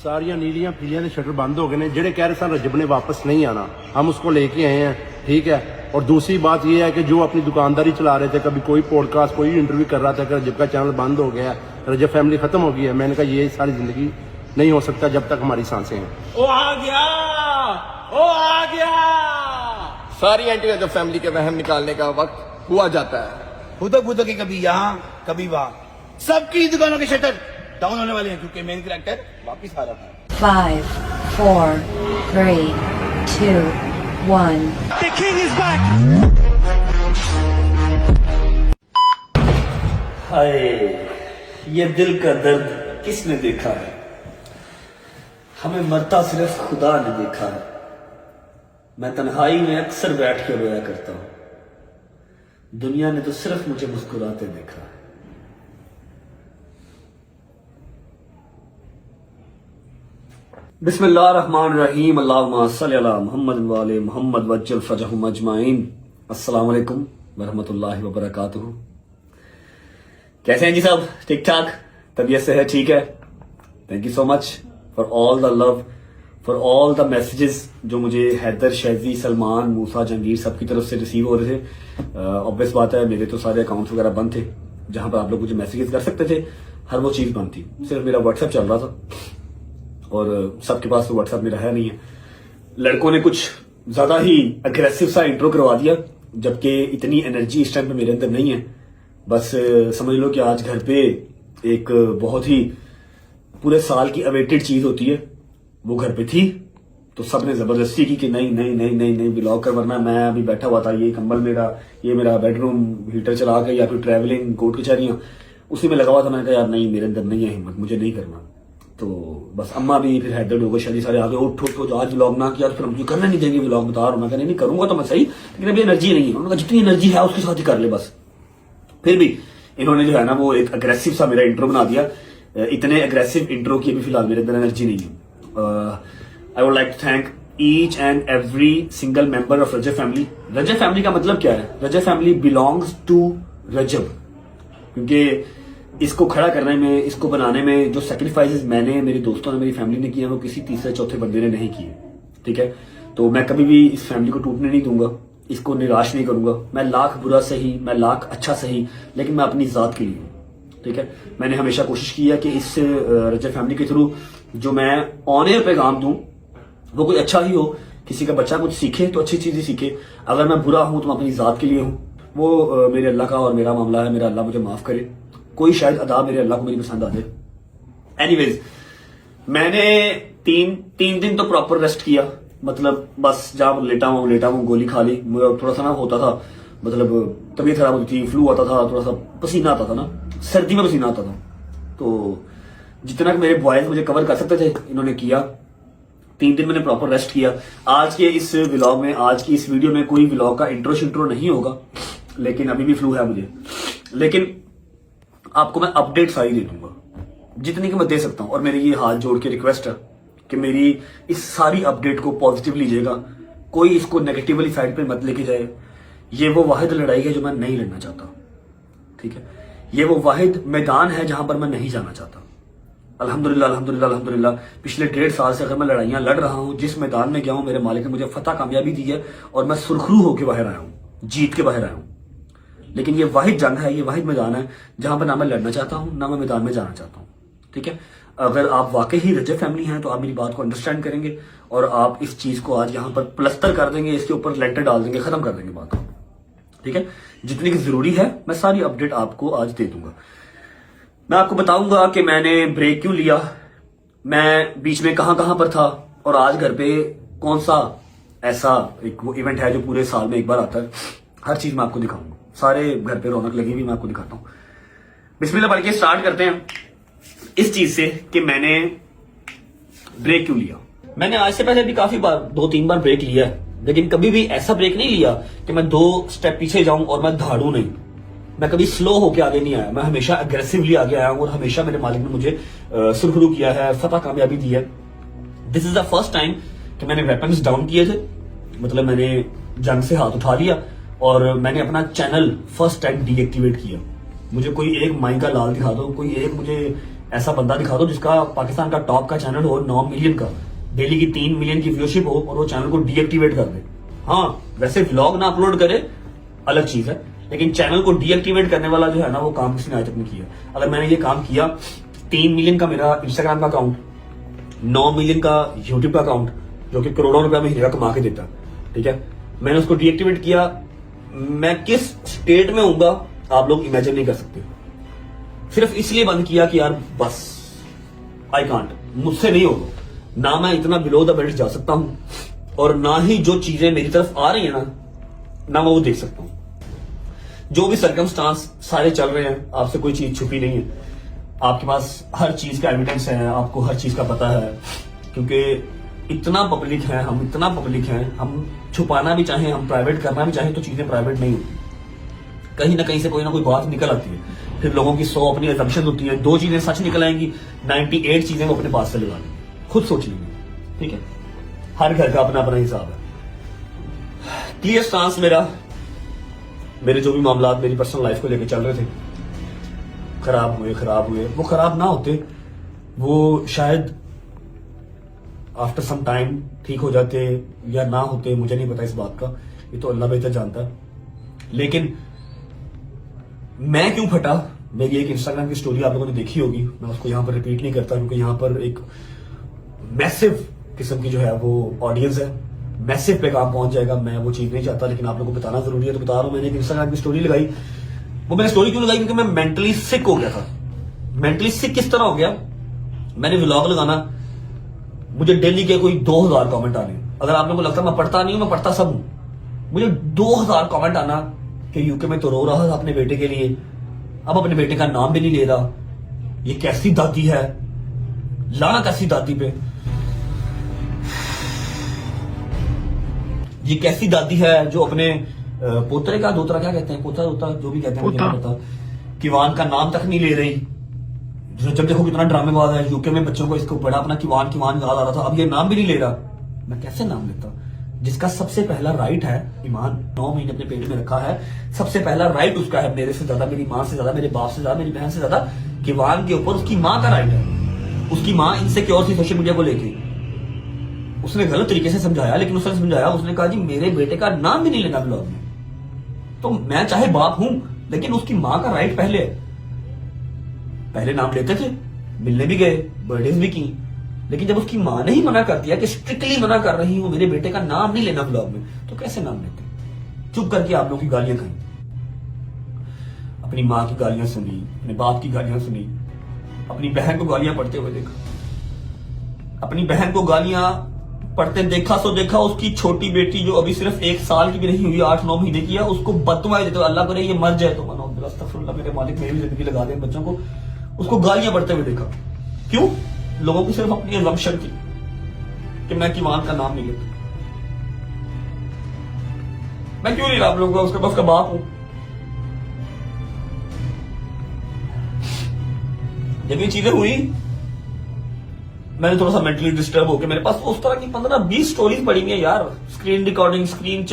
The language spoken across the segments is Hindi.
सारिया नीलियां पीलियां ने शटर बंद हो गए ने जेडे कह रहे सन रजब ने वापस नहीं आना, हम उसको लेके आए हैं, ठीक है। और दूसरी बात यह है कि जो अपनी दुकानदारी चला रहे थे, कभी कोई पॉडकास्ट कोई इंटरव्यू कर रहा था कि रजब का चैनल बंद हो गया, रजब फैमिली खत्म हो गई है। मैंने कहा ये सारी जिंदगी नहीं हो सकता जब तक हमारी सांसें हैं। ओ आ गया, ओ आ गया। सारी एंटी रजब फैमिली के वहम निकालने का वक्त हुआ जाता है। खुदा की कभी यहाँ कभी वहाँ, सबकी दुकानों के शटर डाउन होने वाले हैं क्योंकि मेन कैरेक्टर वापिस आ रहा है। 5, 4, 3, 2, 1. The king is back. हाय, ये दिल का दर्द किसने देखा है? हमें मरता सिर्फ खुदा ने देखा है। मैं तन्हाई में अक्सर बैठ के रोया करता हूं, दुनिया ने तो सिर्फ मुझे मुस्कुराते देखा है। बिस्मिल्लाहिर्रहमानिर्रहीम, अल्लाहुम्मा सल्ली अला मुहम्मद व आले मुहम्मद वज्जल फरजहुम अजमाइन। अस्सलाम वालेकुम वरहमतुल्लाहि वबरकातुहू। कैसे हैं जी सब? ठीक ठाक? तबीयत से है? ठीक है। Thank you so much for all the love, for all the messages जो मुझे हैदर, शैजी, सलमान, मूसा, जहांगीर सबकी तरफ से रिसीव हो रहे थे। ऑब्वियस बात है, मेरे तो सारे अकाउंट्स वगैरह बंद थे जहां पर आप लोग मुझे मैसेजेस कर सकते थे, हर वो चीज बंद थी। सिर्फ मेरा व्हाट्सएप चल रहा था और सबके पास तो व्हाट्सएप मेरा है नहीं है। लड़कों ने कुछ ज्यादा ही अग्रेसिव सा इंट्रो करवा दिया, जबकि इतनी एनर्जी इस टाइम पे मेरे अंदर नहीं है। बस समझ लो कि आज घर पे एक बहुत ही पूरे साल की अवेटेड चीज होती है, वो घर पे थी, तो सबने जबरदस्ती की कि नहीं नहीं नहीं नहीं नहीं ब्लॉग कर, वरना मैं अभी बैठा हुआ था, ये कंबल मेरा, ये मेरा बेडरूम हीटर चला के या फिर ट्रैवलिंग कोर्ट कचहरियां उसी में लगा हुआ था। मैंने कहा यार नहीं, मेरे अंदर नहीं है हिम्मत, मुझे नहीं करना। तो बस अम्मा भी फिर हैदर लोगों शादी सारे आगे उठ जो आज व्लॉग ना किया तो फिर मुझे करना नहीं देंगे व्लॉग, बता रहा हूं। मैं कहने नहीं करूंगा तो मैं सही, लेकिन अभी एनर्जी नहीं है। उन्होंने कहा जितनी एनर्जी है उसके साथ ही कर ले बस। फिर भी इन्होंने जो है ना वो एक अग्रेसिव सा मेरा इंट्रो बना दिया। इतने अग्रेसिव इंट्रो की अभी फिलहाल मेरे अंदर एनर्जी नहीं है। I would like to thank each and every single member of Rajab family. Rajab family का मतलब क्या है? Rajab family belongs to Rajab, क्योंकि इसको खड़ा करने में, इसको बनाने में जो सैक्रिफाइसेस मैंने, मेरे दोस्तों ने, मेरी फैमिली ने किए, वो किसी तीसरे चौथे बंदे ने नहीं किए। ठीक है, तो मैं कभी भी इस फैमिली को टूटने नहीं दूंगा, इसको निराश नहीं करूंगा। मैं लाख बुरा सही, मैं लाख अच्छा सही, लेकिन मैं अपनी जात के लिए हूं। ठीक है, मैंने हमेशा कोशिश की है कि इस रजब फैमिली के थ्रू जो मैं ऑन एयर पैगाम दूं वो कोई अच्छा ही हो, किसी का बच्चा कुछ सीखे तो अच्छी चीज ही सीखे। अगर मैं बुरा हूं तो मैं अपनी जात के लिए हूं, वो मेरे अल्लाह का और मेरा मामला है। मेरा अल्लाह मुझे माफ करे, कोई शायद अदा मेरे अल्लाह को मेरी पसंद आ जाए। एनीवेज, मैंने तीन दिन तो प्रॉपर रेस्ट किया, मतलब बस जहां लेटा हूं, गोली खा ली। मुझे थोड़ा सा ना होता था, मतलब तबीयत खराब होती थी, फ्लू आता था, थोड़ा सा पसीना आता था ना, सर्दी में पसीना आता था। तो जितना कि मेरे बॉयज मुझे कवर कर सकते थे इन्होंने किया। 3 दिन मैंने प्रॉपर रेस्ट किया। आज के इस व्लॉग में, आज की इस वीडियो में कोई व्लॉग का इंट्रो नहीं होगा, लेकिन अभी भी फ्लू है मुझे। लेकिन आपको मैं अपडेट सारी दे दूंगा जितनी कि मैं दे सकता हूं। और मेरी ये हाथ जोड़ के रिक्वेस्ट है कि मेरी इस सारी अपडेट को पॉजिटिव लीजिएगा, कोई इसको नेगेटिवली साइड पे मत लेके जाए। ये वो वाहिद लड़ाई है जो मैं नहीं लड़ना चाहता। ठीक है, ये वो वाहिद मैदान है जहां पर मैं नहीं जाना चाहता। अल्हम्दुलिल्लाह अल्हम्दुलिल्लाह अल्हम्दुलिल्लाह, पिछले 1.5 साल से अगर मैं लड़ाइयां लड़ रहा हूं, जिस मैदान में गया हूं, मेरे मालिक ने मुझे फतह कामयाबी दी है और मैं सुरखरू होकर बाहर आया हूं, जीत के बाहर आया हूं। लेकिन ये वाहिद जंग है, ये वाहिद मैदान है जहां पर ना मैं लड़ना चाहता हूं, ना मैं मैदान में जाना चाहता हूं। ठीक है, अगर आप वाकई ही रजब फैमिली हैं तो आप मेरी बात को अंडरस्टैंड करेंगे और आप इस चीज को आज यहां पर प्लस्तर कर देंगे, इसके ऊपर लेंटर डाल देंगे, खत्म कर देंगे बात को। ठीक है, जितनी की जरूरी है मैं सारी अपडेट आपको आज दे दूंगा। मैं आपको बताऊंगा कि मैंने ब्रेक क्यों लिया, मैं बीच में कहां पर था, और आज घर पे कौन सा ऐसा एक वो इवेंट है जो पूरे साल में एक बार आता है। हर चीज मैं आपको दिखाऊंगा, सारे घर पे रौनक लगी हुई मैं आपको दिखाता हूं। बिस्मिल्लाह पढ़ के स्टार्ट करते हैं इस चीज से कि मैंने ब्रेक क्यों लिया। मैंने आज से पहले भी काफी बार 2-3 बार ब्रेक लिया है, लेकिन कभी भी ऐसा ब्रेक नहीं लिया कि मैं 2 स्टेप पीछे जाऊं और मैं धाड़ू नहीं। मैं कभी स्लो होके आगे नहीं आया, मैं हमेशा अग्रेसिवली आगे आया हूं और हमेशा मेरे मालिक ने मुझे सुरखरू किया है, फतह कामयाबी दी है। This is the first time कि मैंने वेपन्स डाउन किए थे, मतलब मैंने जंग से हाथ उठा लिया और मैंने अपना चैनल फर्स्ट टाइम डीएक्टिवेट किया। मुझे कोई एक माई का लाल दिखा दो, कोई एक मुझे ऐसा बंदा दिखा दो जिसका पाकिस्तान का टॉप का चैनल हो 9 मिलियन का, डेली की 3 मिलियन की व्यूअरशिप हो और वो चैनल को डीएक्टिवेट कर दे। हाँ वैसे व्लॉग ना अपलोड करे अलग चीज है, लेकिन चैनल को डीएक्टिवेट करने वाला जो है ना वो काम किसी ने आज तक नहीं किया। अगर मैंने ये काम किया, 3 मिलियन का मेरा इंस्टाग्राम का अकाउंट, 9 मिलियन का यूट्यूब का अकाउंट जो कि करोड़ों रुपया महीने का कमा के देता, ठीक है, मैंने उसको डीएक्टिवेट किया, मैं किस स्टेट में होऊंगा आप लोग इमेजिन नहीं कर सकते। सिर्फ इसलिए बंद किया कि यार बस आई कांट, मुझसे नहीं होगा, ना मैं इतना बिलो द बेल्ट जा सकता हूं और ना ही जो चीजें मेरी तरफ आ रही है ना मैं वो देख सकता हूं। जो भी सर्कमस्टांस सारे चल रहे हैं, आपसे कोई चीज छुपी नहीं है, आपके पास हर चीज का एविडेंस है, आपको हर चीज का पता है, क्योंकि इतना पब्लिक है, हम इतना पब्लिक हैं, हम छुपाना भी चाहें, हम प्राइवेट करना भी चाहें तो चीजें प्राइवेट नहीं होती, कहीं ना कहीं से कोई ना कोई बात निकल आती है, फिर लोगों की 100 अपनी असम्पशन होती है, 2 चीजें सच निकल आएंगी, 98 चीजें वो अपने पास से लगा लेंगे, खुद सोच लीजिए, ठीक है। हर घर का अपना अपना हिसाब है। क्लियर स्टांस मेरे जो भी मामला मेरी पर्सनल लाइफ को लेकर चल रहे थे, खराब हुए, वो खराब ना होते, वो शायद आफ्टर सम टाइम ठीक हो जाते या ना होते, मुझे नहीं पता इस बात का, ये तो अल्लाह बेहतर जानता है। लेकिन मैं क्यों फटा, मेरी एक इंस्टाग्राम की स्टोरी आप लोगों ने देखी होगी, मैं उसको यहां पर रिपीट नहीं करता क्योंकि यहां पर एक मैसिव किस्म की जो है वो ऑडियंस है, मैसिव पे काम पहुंच जाएगा, मैं वो चीज नहीं चाहता, लेकिन आप लोगों को बताना जरूरी है तो बता रहा हूं। मैंने एक इंस्टाग्राम की स्टोरी लगाई, वो मैंने स्टोरी क्यों लगाई, क्योंकि मैं मेंटली सिक हो गया था। मेंटली सिक किस तरह हो गया, मैंने व्लॉग लगाना, मुझे डेली के कोई 2000 कमेंट आने, अगर आप लोगों को लगता मैं पढ़ता नहीं हूं, मैं पढ़ता सब हूं, मुझे 2000 कमेंट आना कि यूके में तो रो रहा था अपने बेटे के लिए, अब अपने बेटे का नाम भी नहीं ले रहा, ये कैसी दादी है, लाना कैसी दादी पे, ये कैसी दादी है जो अपने पोतरे का, दोतरा क्या कहते हैं, पोता दोता जो भी कहते हैं मुझे नहीं पता, किवान का नाम तक नहीं ले रही। जब देखो कितना ड्रामेबाज है, यूके में बच्चों को इसको बड़ा अपना किवान याद आ रहा था, अब ये नाम भी नहीं ले रहा, मैं कैसे नाम लेता, जिसका सबसे पहला राइट है, ईमान 9 महीने अपने पेट में रखा है, सबसे पहला राइट उसका है, मेरे से ज्यादा, मेरी माँ से ज्यादा, मेरे बाप से ज्यादा, मेरी बहन से ज्यादा, किवान के ऊपर उसकी माँ का राइट है। उसकी माँ इनसिक्योर थी सोशल मीडिया को लेके, उसने गलत तरीके से समझाया, लेकिन उसने समझाया, उसने कहा जी मेरे बेटे का नाम भी नहीं लेना ब्लॉग में, तो मैं चाहे बाप हूं लेकिन उसकी माँ का राइट पहले है। पहले नाम लेते थे, मिलने भी गए, बर्थडेज भी की, लेकिन जब उसकी माँ ने ही मना कर दिया कि स्ट्रिक्टली मना कर रही हूं मेरे बेटे का नाम नहीं लेना ब्लॉग में, तो कैसे नाम लेते, चुप करके आप लोगों की गालियां खाई, अपनी माँ की गालियां सुनी, अपने बाप की गालियां सुनी, अपनी बहन को गालियां पढ़ते हुए देखा, अपनी बहन को गालियां पढ़ते देखा सो देखा, उसकी छोटी बेटी जो अभी सिर्फ 1 साल की भी नहीं हुई, 8-9 महीने की है, उसको बददुआएं देते हुए, अल्लाह करे ये मर जाए तो मनो अस्तगफिरुल्लाह, मेरे मालिक मेरी जिंदगी लगा दे बच्चों को, उसको गालियां पढ़ते हुए देखा। क्यों? लोगों की सिर्फ अपनी असम्पशन थी कि मैं किवान का नाम नहीं लेता। मैं क्यों नहीं रहा आप लोगों का, उसके पास का बाप हूं। जब ये चीजें हुई मैंने थोड़ा सा मेंटली डिस्टर्ब होकर, मेरे पास उस तरह की 15-20 स्टोरीज पड़ी हुई है यार, स्क्रीन रिकॉर्डिंग, स्क्रीन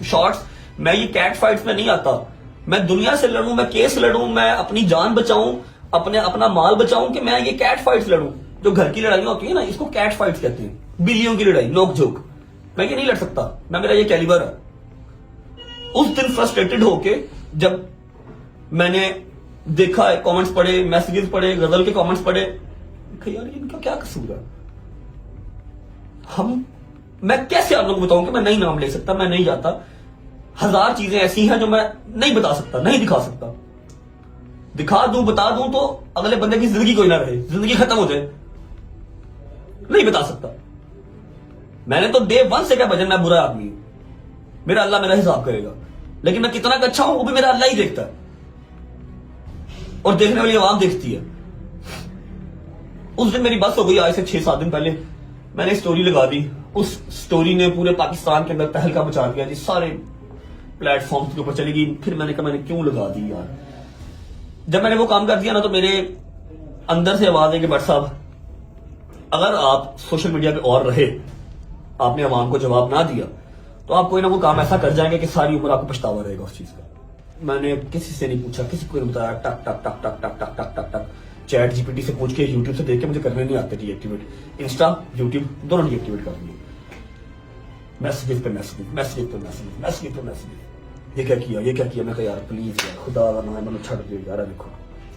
शॉट्स। मैं ये कैट फाइट्स में नहीं आता, मैं दुनिया से लड़ूं, मैं केस लड़ूं, मैं अपनी जान बचाऊं, अपना माल बचाऊं, कि मैं ये कैट फाइट्स लड़ूं। जो घर की लड़ाइयां होती है ना, इसको कैट फाइट्स कहते हैं, बिल्लियों की लड़ाई, नोक झोंक। मैं ये नहीं लड़ सकता, मैं, मेरा ये कैलिबर है। उस दिन फ्रस्ट्रेटेड होके जब मैंने देखा, कमेंट्स पढ़े, मैसेजेस पढ़े, गजल के कमेंट्स पढ़े, यार इनका क्या कसूर है, मैं कैसे आप लोगों को बताऊं कि मैं नहीं नाम ले सकता, मैं नहीं जाता। 1000 चीजें ऐसी हैं जो मैं नहीं बता सकता, नहीं दिखा सकता। दिखा दूं, बता दूं तो अगले बंदे की जिंदगी कोई ना रहे, जिंदगी खत्म हो जाए, नहीं बता सकता। मैंने तो डे 1 से क्या भजन, मैं बुरा आदमी हूं, मेरा अल्लाह मेरा हिसाब करेगा, लेकिन मैं कितना अच्छा हूं वो भी मेरा अल्लाह ही देखता है, और देखने वाली आवाम देखती है। उस दिन मेरी बस हो गई, आज से 6-7 दिन पहले मैंने स्टोरी लगा दी, उस स्टोरी ने पूरे पाकिस्तान के अंदर तहलका मचा दिया जी, सारे प्लेटफॉर्म्स के ऊपर चली गई। फिर मैंने कहा मैंने क्यों लगा दी यार। जब मैंने वो काम कर दिया ना, तो मेरे अंदर से आवाज है कि भट्ट साहब, अगर आप सोशल मीडिया पे और रहे, आपने आवाम को जवाब ना दिया, तो आप कोई ना कोई काम ऐसा कर जाएंगे कि सारी उम्र आपको पछतावा रहेगा उस चीज का। मैंने किसी से नहीं पूछा, किसी को नहीं बताया, टक टक टक टक टक टक टक टक टक चैट जीपीटी से पूछ के, यूट्यूब से देख के मुझे करने नहीं आते डीएक्टिवेट। इंस्टा यूट्यूब दोनों डीएक्टिवेट कर दूंगा। मैसेजेस पे मैसेजेस, मैसेजेस पे मैसेजेस, मैसेजेस पे मैसेजेस। ये क्या किया, ये क्या किया? मैं कहा यार प्लीज यार खुदा का नाम मतलब छड़ दे यार, देखो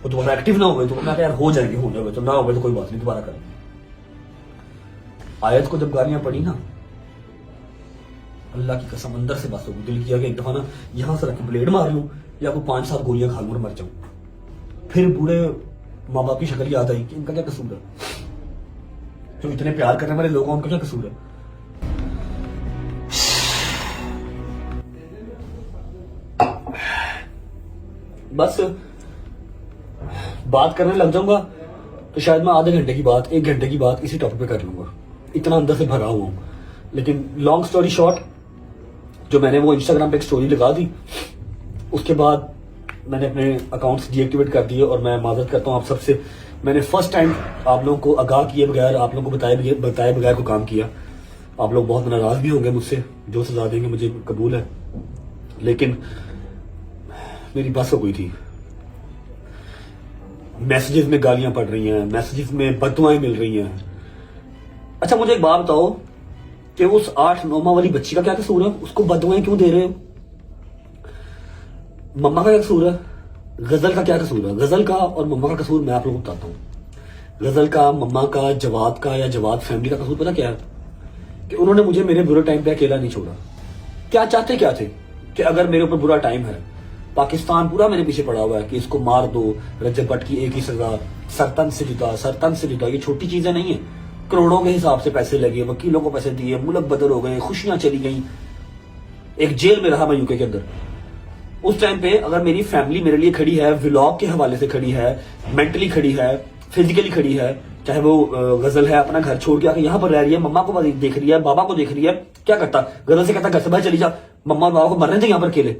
वो दोबारा एक्टिव ना हो गए तो मैं कहा यार हो जाएंगे, हो जाएगा तो ना हो गए तो कोई बात नहीं, दोबारा करेंगे। आयत को जब गालियां पड़ी ना, अल्लाह की कसम अंदर से बस हो गई। दिल किया कि एक दफा ना यहां से रख ब्लेड मार लूं या कोई 5-7 गोलियां खा लूं और मर जाऊं। फिर बूढ़े माँ बाप की शक्ल याद आई कि इनका क्या कसूर है, जो इतने प्यार करने वाले लोग हैं उनका क्या कसूर है। बस बात करने लग जाऊंगा तो शायद मैं आधे घंटे की बात, 1 घंटे की बात इसी टॉपिक पे कर लूंगा, इतना अंदर से भरा हुआ हूं। लेकिन लॉन्ग स्टोरी शॉर्ट, जो मैंने वो इंस्टाग्राम पे एक स्टोरी लगा दी, उसके बाद मैंने अपने अकाउंट्स डीएक्टिवेट कर दिए। और मैं माजरत करता हूँ आप सबसे, मैंने फर्स्ट टाइम आप लोगों को आगाह किए बगैर, आप लोगों को बताए बगैर को काम किया। आप लोग बहुत नाराज भी होंगे मुझसे, जो सजा देंगे मुझे कबूल है, लेकिन मेरी बस हो गई थी। मैसेजेस में गालियां पड़ रही हैं, मैसेजेस में बददुआएं मिल रही हैं। अच्छा मुझे एक बात बताओ कि उस 8-9 माह वाली बच्ची का क्या कसूर है? उसको बददुआएं क्यों दे रहे हो? मम्मा का क्या कसूर है? गजल का क्या कसूर है? गजल का और मम्मा का कसूर मैं आप लोगों को बताता हूं। गजल का, मम्मा का, जवाद का या जवाद फैमिली का कसूर पता क्या है? कि उन्होंने मुझे मेरे बुरे टाइम पे अकेला नहीं छोड़ा। क्या चाहते क्या थे कि अगर मेरे ऊपर बुरा टाइम है, पाकिस्तान पूरा मेरे पीछे पड़ा हुआ है कि इसको मार दो, रजब भट्ट की एक ही सजा, सरतन से जुदा, सरतन से जुदा। ये छोटी चीजें नहीं है, करोड़ों के हिसाब से पैसे लगे, वकीलों को पैसे दिए, मुल्क बदल हो गए, खुशियां चली गई, एक जेल में रहा मैं यूके के अंदर। उस टाइम पे अगर मेरी फैमिली मेरे लिए खड़ी है, व्लॉग के हवाले से खड़ी है, मेंटली खड़ी है, फिजिकली खड़ी है, चाहे वो गजल है अपना घर छोड़ के आके यहाँ पर रह रही है, मम्मा को देख रही है, बाबा को देख रही है, क्या करता? गजल से कहता घर से बाहर चली जा, मम्मा और बाबा को मरने थे यहाँ पर अकेले,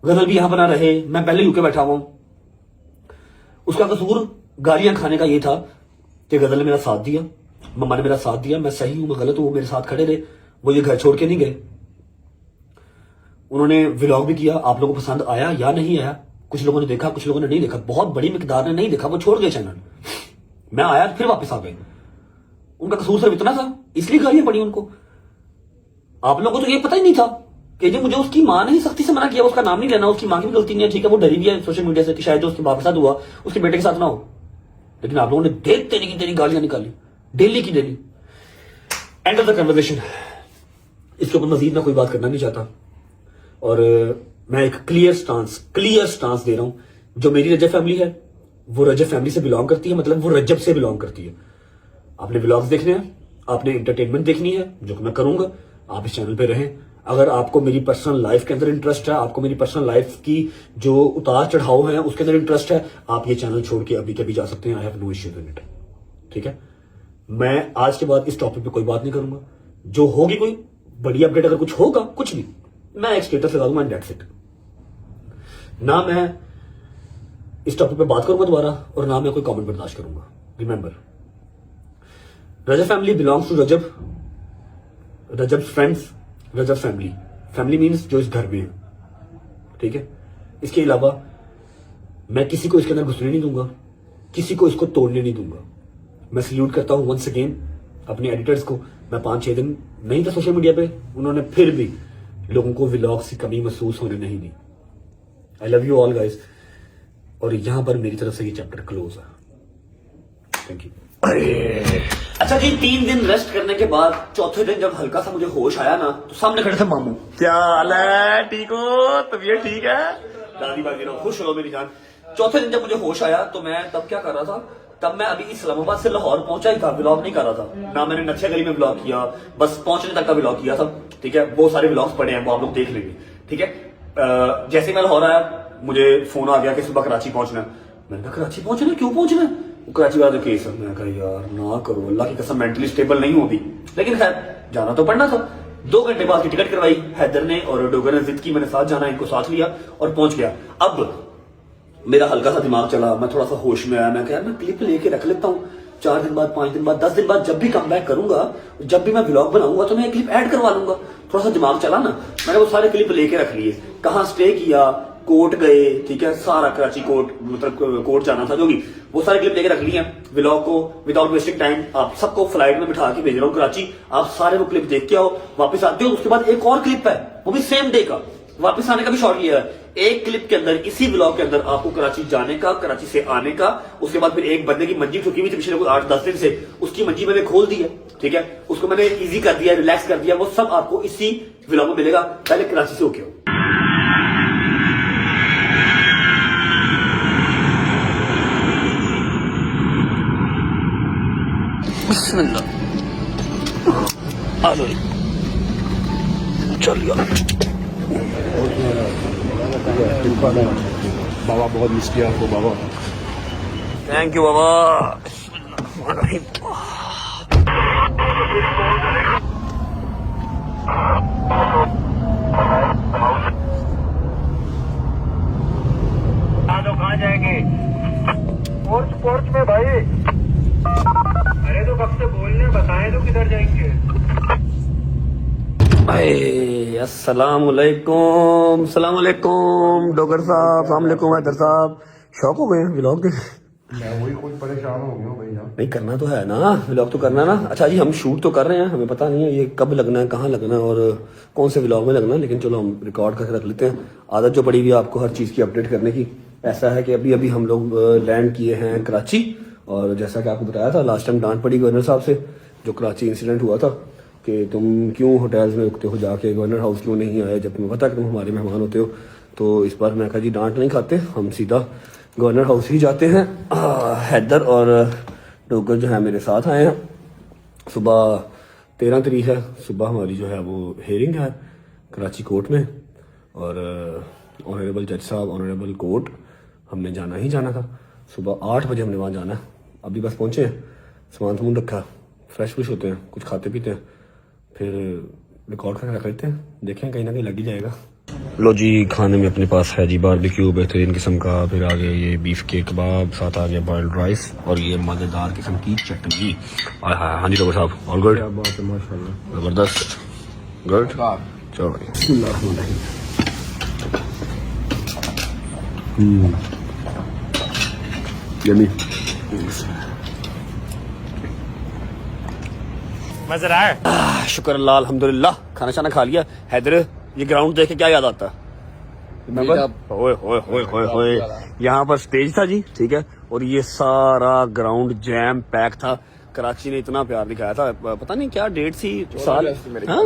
गजल भी यहाँ पर ना रहे, मैं पहले यूके बैठा हुआ हूं। उसका कसूर गालियां खाने का ये था कि गजल ने मेरा साथ दिया, मम्मा ने मेरा साथ दिया, मैं सही हूं मैं गलत हूं, वो मेरे साथ खड़े रहे, वो ये घर छोड़ के नहीं गए। उन्होंने व्लॉग भी किया, आप लोगों को पसंद आया या नहीं आया, कुछ लोगों ने देखा, कुछ लोगों ने नहीं देखा, बहुत बड़ी मिकदार ने नहीं देखा, वो छोड़ गए चैनल। मैं आया फिर वापस आ गए। उनका कसूर सिर्फ इतना था, इसलिए गालियां पड़ी उनको। आप लोगों को तो ये पता ही नहीं था कि जो मुझे उसकी मां ने ही सख्ती से मना किया, उसका नाम नहीं लेना, उसकी मां की भी गलती नहीं है, ठीक है, वो डरी भी है सोशल मीडिया से कि शायद जो उसके बाप के साथ हुआ उसके बेटे के साथ ना हो। लेकिन आप लोगों ने देखते नहीं कि तेरी गालियां निकाली, डेली की daily. End of the conversation, इसके ऊपर मजीद मैं कोई बात करना नहीं चाहता। और मैं एक क्लियर स्टांस दे रहा हूं, जो मेरी रजब फैमिली है वो रजब फैमिली से बिलोंग करती है, मतलब वो रजब से बिलोंग करती है। आपने व्लॉग्स देखने हैं, आपने एंटरटेनमेंट देखनी है, जो कि मैं करूंगा, आप इस चैनल पे रहें। अगर आपको मेरी पर्सनल लाइफ के अंदर इंटरेस्ट है, आपको मेरी पर्सनल लाइफ की जो उतार चढ़ाव है उसके अंदर इंटरेस्ट है, आप ये चैनल छोड़ के अभी कभी जा सकते हैं। I have no issue with it, ठीक है। मैं आज के बाद इस टॉपिक पे कोई बात नहीं करूंगा। जो होगी कोई बड़ी अपडेट, अगर कुछ होगा, कुछ भी, मैं एक स्टेटस लगा दूंगा, दैट्स इट। ना मैं इस टॉपिक पे बात करूंगा दोबारा, और ना मैं कोई कमेंट बर्दाश्त करूंगा। Remember, Rajab family belongs to Rajab, Rajab friends, Rajab family. Family means जो इस घर में है, ठीक है। इसके अलावा मैं किसी को इसके अंदर घुसने नहीं दूंगा, किसी को इसको तोड़ने नहीं दूंगा। मैं सल्यूट करता हूं वंस अगेन अपने एडिटर्स को। मैं 5-6 दिन नहीं था सोशल मीडिया पे, उन्होंने फिर भी लोगों को व्लॉग्स की कमी महसूस होने नहीं दी। I love you all guys, और यहां पर मेरी तरफ से ये चैप्टर क्लोज है। Thank you. अच्छा जी, 3 दिन रेस्ट करने के बाद चौथे दिन जब हल्का सा मुझे होश आया ना, तो सामने खड़े थे मामू। क्या हाल है? ठीक हो? तबीयत ठीक है? दादी बाजी रहो, खुश हो मेरी जान। चौथे दिन जब मुझे होश आया तो मैं तब क्या कर रहा था, तब मैं अभी इस्लामाबाद से लाहौर पहुंचा ही था, व्लॉग नहीं कर रहा था ना। मैंने नक्शा गली में व्लॉग किया, बस पहुंचने तक का व्लॉग किया था, ठीक है। वो सारे व्लॉग्स पड़े हैं, वो आप लोग देख लेंगे, ठीक है। जैसे मैं लाहौर आया, मुझे फोन आ गया कि सुबह कराची पहुंचना है। मैंने कहा कराची पहुंचना, क्यों पहुंचना है? कराची वाला केस है। मैं कहा यार ना करो, अल्लाह की कसम मेंटली स्टेबल नहीं होती, लेकिन खैर जाना तो पड़ना था। 2 घंटे बाद की टिकट करवाई हैदर ने और डोगर ने, जिद की मैंने साथ जाना, इनको साथ लिया और पहुंच गया। अब मेरा हल्का सा दिमाग चला, मैं थोड़ा सा होश में आया। मैं कहा मैं क्लिप लेके रख लेता हूँ, 4 दिन बाद, 5 दिन बाद, 10 दिन बाद जब भी कम बैक करूंगा, जब भी मैं व्लॉग बनाऊंगा तो मैं एक क्लिप ऐड करवा लूंगा। थोड़ा सा दिमाग चला ना, मैंने वो सारे क्लिप लेके रख लिए। कहाँ स्टे किया, कोर्ट गए, ठीक है, सारा कराची कोर्ट, मतलब कोर्ट जाना था जो भी, वो सारे क्लिप लेके रख लिए हैं व्लॉग को विदाउट वेस्टिंग टाइम। आप सबको फ्लाइट में बिठा के भेज रहा हूँ कराची, आप सारे वो क्लिप देख के आओ, वापस आते हो। उसके बाद एक और क्लिप है, वो भी सेम डे का, वापस आने का भी शॉट लिया है। एक क्लिप के अंदर, इसी व्लॉग के अंदर आपको कराची जाने का, कराची से आने का, उसके बाद फिर एक बंदे की मंजी ठुकी हुई थी पिछले 8-10 दिन से, उसकी मंजी मैंने खोल दी है, ठीक है, उसको मैंने इजी कर दिया, रिलैक्स कर दिया, वो सब आपको इसी व्लॉग में मिलेगा। पहले कराची से होके आओ। बाबा बहुत मिस किया आपको बाबा। थैंक यू बाबा। कहाँ जाएंगे? पोर्च में भाई। अरे तो कब से बोलने, बताएं तो किधर जाएंगे? अस्सलाम वालेकुम, सलाम वालेकुम डॉक्टर साहब, सलाम वालेकुम हैदर साहब। शौक हो गए व्लॉग देख? मैं वही खुद परेशान हो गया हूँ भैया। नहीं करना तो है ना, व्लॉग तो करना ना। अच्छा जी, हम शूट तो कर रहे हैं, हमें पता नहीं है ये कब लगना है, कहाँ लगना है और कौन से व्लॉग में लगना है, लेकिन चलो हम रिकॉर्ड करके रख लेते हैं। आदत जो पड़ी हुई है आपको हर चीज़ की अपडेट करने की। ऐसा है कि अभी अभी हम लोग लैंड किए हैं कराची, और जैसा कि आपको बताया था लास्ट टाइम डांट पड़ी गवर्नर साहब से, जो कराची इंसिडेंट हुआ था कि तुम क्यों होटल्स में रुकते हो जाके, गवर्नर हाउस क्यों नहीं आए जब तुम्हें पता है कि तुम हमारे मेहमान होते हो। तो इस बार मैं कहा जी डांट नहीं खाते, हम सीधा गवर्नर हाउस ही जाते हैं। हैदर और डोगर जो है मेरे साथ आए हैं। सुबह 13 तारीख है, सुबह हमारी जो है वो हेयरिंग है कराची कोर्ट में, और ऑनरेबल जज साहब, ऑनरेबल कोर्ट, हमने जाना ही जाना था। सुबह 8 बजे हमने वहाँ जाना है। अभी बस पहुँचे हैं, सामान सामान रखा, फ्रेश फ्रेश होते हैं, कुछ खाते पीते हैं, फिर रिकॉर्ड करके रख लेते हैं, देखें कहीं ना कहीं लग ही जाएगा। लो जी, खाने में अपने पास है जी बारबेक्यू बेहतरीन किस्म का, फिर आगे ये बीफ के कबाब, साथ आ गया बॉइल्ड राइस और ये मज़ेदार किस्म की चटनी। हाँ जी डॉक्टर साहब, ऑल गुड? माशाल्लाह, जबरदस्त, गुड। चलो यम्मी। मजा रहा है? शुक्र अल्लाह, अल्हम्दुलिल्लाह। खाना शाना खा लिया। हैदर, ये ग्राउंड देख के क्या याद आता है? ओए होए होए होए होए, यहाँ पर स्टेज था जी, ठीक है, और ये सारा ग्राउंड जैम पैक था। कराची ने इतना प्यार दिखाया था, पता नहीं क्या डेट थी, साल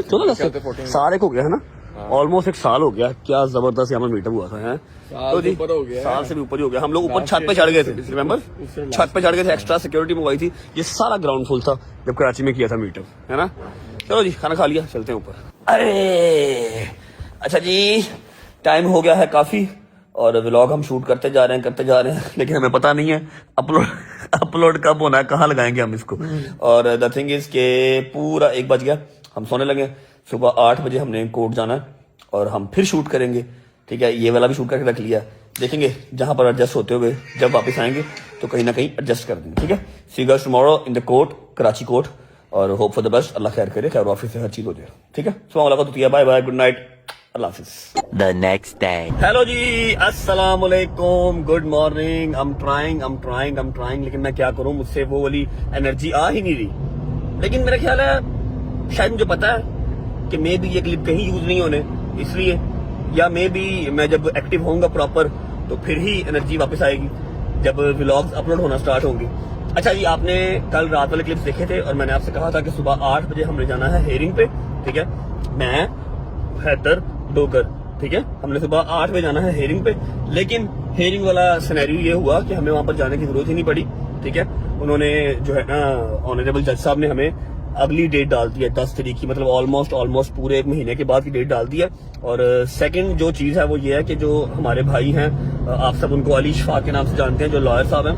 14 साल हो गया है ना, ऑलमोस्ट 1 साल हो गया। क्या जबरदस्त यहाँ पर मीटअप हुआ था, है तो जी, साल से भी ऊपर ही हो गया। हम लोग ऊपर छत पे चढ़ गए थे, रिमेम्बर, छत पे चढ़ गए थे, एक्स्ट्रा सिक्योरिटी मंगवाई थी। ये सारा ग्राउंड फुल था जब कराची में किया था मीटअप, है ना। चलो जी, खाना खा लिया, चलते हैं ऊपर। अरे अच्छा जी, टाइम हो गया है काफी, और व्लॉग हम शूट करते जा रहे हैं, लेकिन हमें पता नहीं है अपलोड कब होना है, कहाँ लगाएंगे हम इसको। और द थिंग इज के पूरा 1 बज गया, हम सोने लगे। सुबह 8 बजे हमने कोर्ट जाना है और हम फिर शूट करेंगे, ठीक है। ये वाला भी शूट करके रख लिया, देखेंगे जहां पर एडजस्ट होते हुए जब वापस आएंगे तो कहीं ना कहीं एडजस्ट कर देंगे, ठीक है। See you guys tomorrow in the court, Karachi court, और hope for the best. Allah खैर करे, खैर वाफिस से हर चीज हो जाए, ठीक है। अस्सलाम वालेकुम, bye bye, good night, Allah हाफिज। The next day. हेलो जी, अस्सलाम वालेकुम, गुड मॉर्निंग। I'm trying, लेकिन मैं क्या करूं, मुझसे वो वाली एनर्जी आ ही नहीं रही। लेकिन मेरा ख्याल है, शायद मुझे पता है कि मे भी ये क्लिप कहीं यूज नहीं होने, इसलिए, या मे बी मैं जब एक्टिव होऊंगा प्रॉपर तो फिर ही एनर्जी वापस आएगी, जब व्लॉग्स अपलोड होना स्टार्ट होंगे। अच्छा जी, आपने कल रात वाले क्लिप्स देखे थे और मैंने आपसे कहा था कि सुबह 8 बजे हमने जाना है हेयरिंग पे, ठीक है। मैं, हैदर, डोगर, ठीक है, हमने सुबह 8 बजे जाना है हेयरिंग पे। लेकिन हेयरिंग वाला सिनेरियो ये हुआ कि हमें वहां पर जाने की जरूरत ही नहीं पड़ी, ठीक है। उन्होंने जो है ना, ऑनरेबल जज साहब ने हमें अगली डेट डाल दी है 10 तारीख की, मतलब ऑलमोस्ट पूरे 1 महीने के बाद की डेट डाल दी है। और सेकंड जो चीज है वो ये है कि जो हमारे भाई हैं, आप सब उनको अली शफाक के नाम से जानते हैं, जो लॉयर साहब हैं,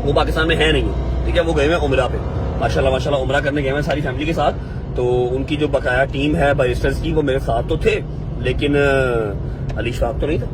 वो पाकिस्तान में है नहीं, ठीक है। वो गए हुए उमरा पे, माशाल्लाह उमरा करने गए हैं सारी फैमिली के साथ। तो उनकी जो बकाया टीम है बैरिस्टर्स की, वो मेरे साथ तो थे, लेकिन अली शफाक तो नहीं था।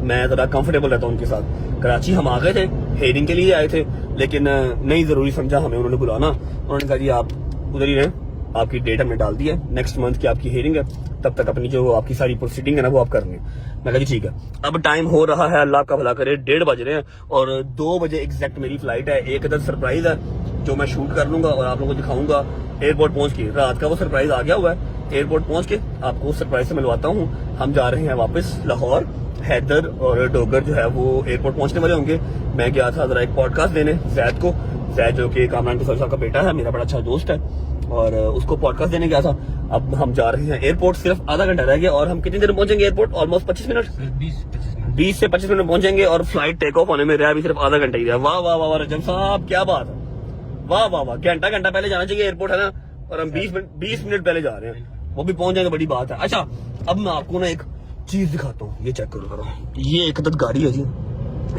मैं जरा कंफर्टेबल रहता हूँ उनके साथ। कराची हम आ गए थे, हेयरिंग के लिए आए थे, लेकिन नहीं जरूरी समझा हमें उन्होंने बुलाना। उन्होंने कहा जी आप उधर ही रहें, आपकी डेट हमने डाल दी है, नेक्स्ट मंथ की आपकी हियरिंग है, तब तक अपनी जो आपकी सारी प्रोसीडिंग है ना वो आप कर लें। मैं कहा जी ठीक है। अब टाइम हो रहा है, अल्लाह का भला करे, 1:30 बज रहे हैं और 2 बजे एग्जैक्ट मेरी फ्लाइट है। एक अदर सरप्राइज है जो मैं शूट कर लूंगा और आप लोगों को दिखाऊंगा एयरपोर्ट पहुंच के। रात का वो सरप्राइज आ गया हुआ है, एयरपोर्ट पहुंच के आपको उस सरप्राइज से मिलवाता हूँ। हम जा रहे हैं वापस लाहौर। हैदर और डोगर जो है वो एयरपोर्ट पहुंचने वाले होंगे। मैं गया था जरा एक पॉडकास्ट देने जैद को, जैद जो कि कामरान टूफल साहब का बेटा है, मेरा बड़ा अच्छा दोस्त है, और उसको पॉडकास्ट देने गया था। अब हम जा रहे हैं एयरपोर्ट, सिर्फ आधा घंटा रह गया और हम कितनी देर में पहुंचेंगे एयरपोर्ट? ऑलमोस्ट 25 मिनट, 20 से 25 मिनट में पहुंचेंगे और फ्लाइट टेक ऑफ होने में रहा भी सिर्फ आधा घंटा ही रहा। वाह वाह वाह रजब साहब, क्या बात है, वाह वाह वाह। घंटा पहले जाना चाहिए एयरपोर्ट, है ना, और हम 20 मिनट पहले जा रहे हैं, वो भी पहुंच जाएंगे, बड़ी बात है। अच्छा, अब मैं आपको ना एक चीज दिखाता हूँ, ये चेक करो। ये एक अदद गाड़ी है जी,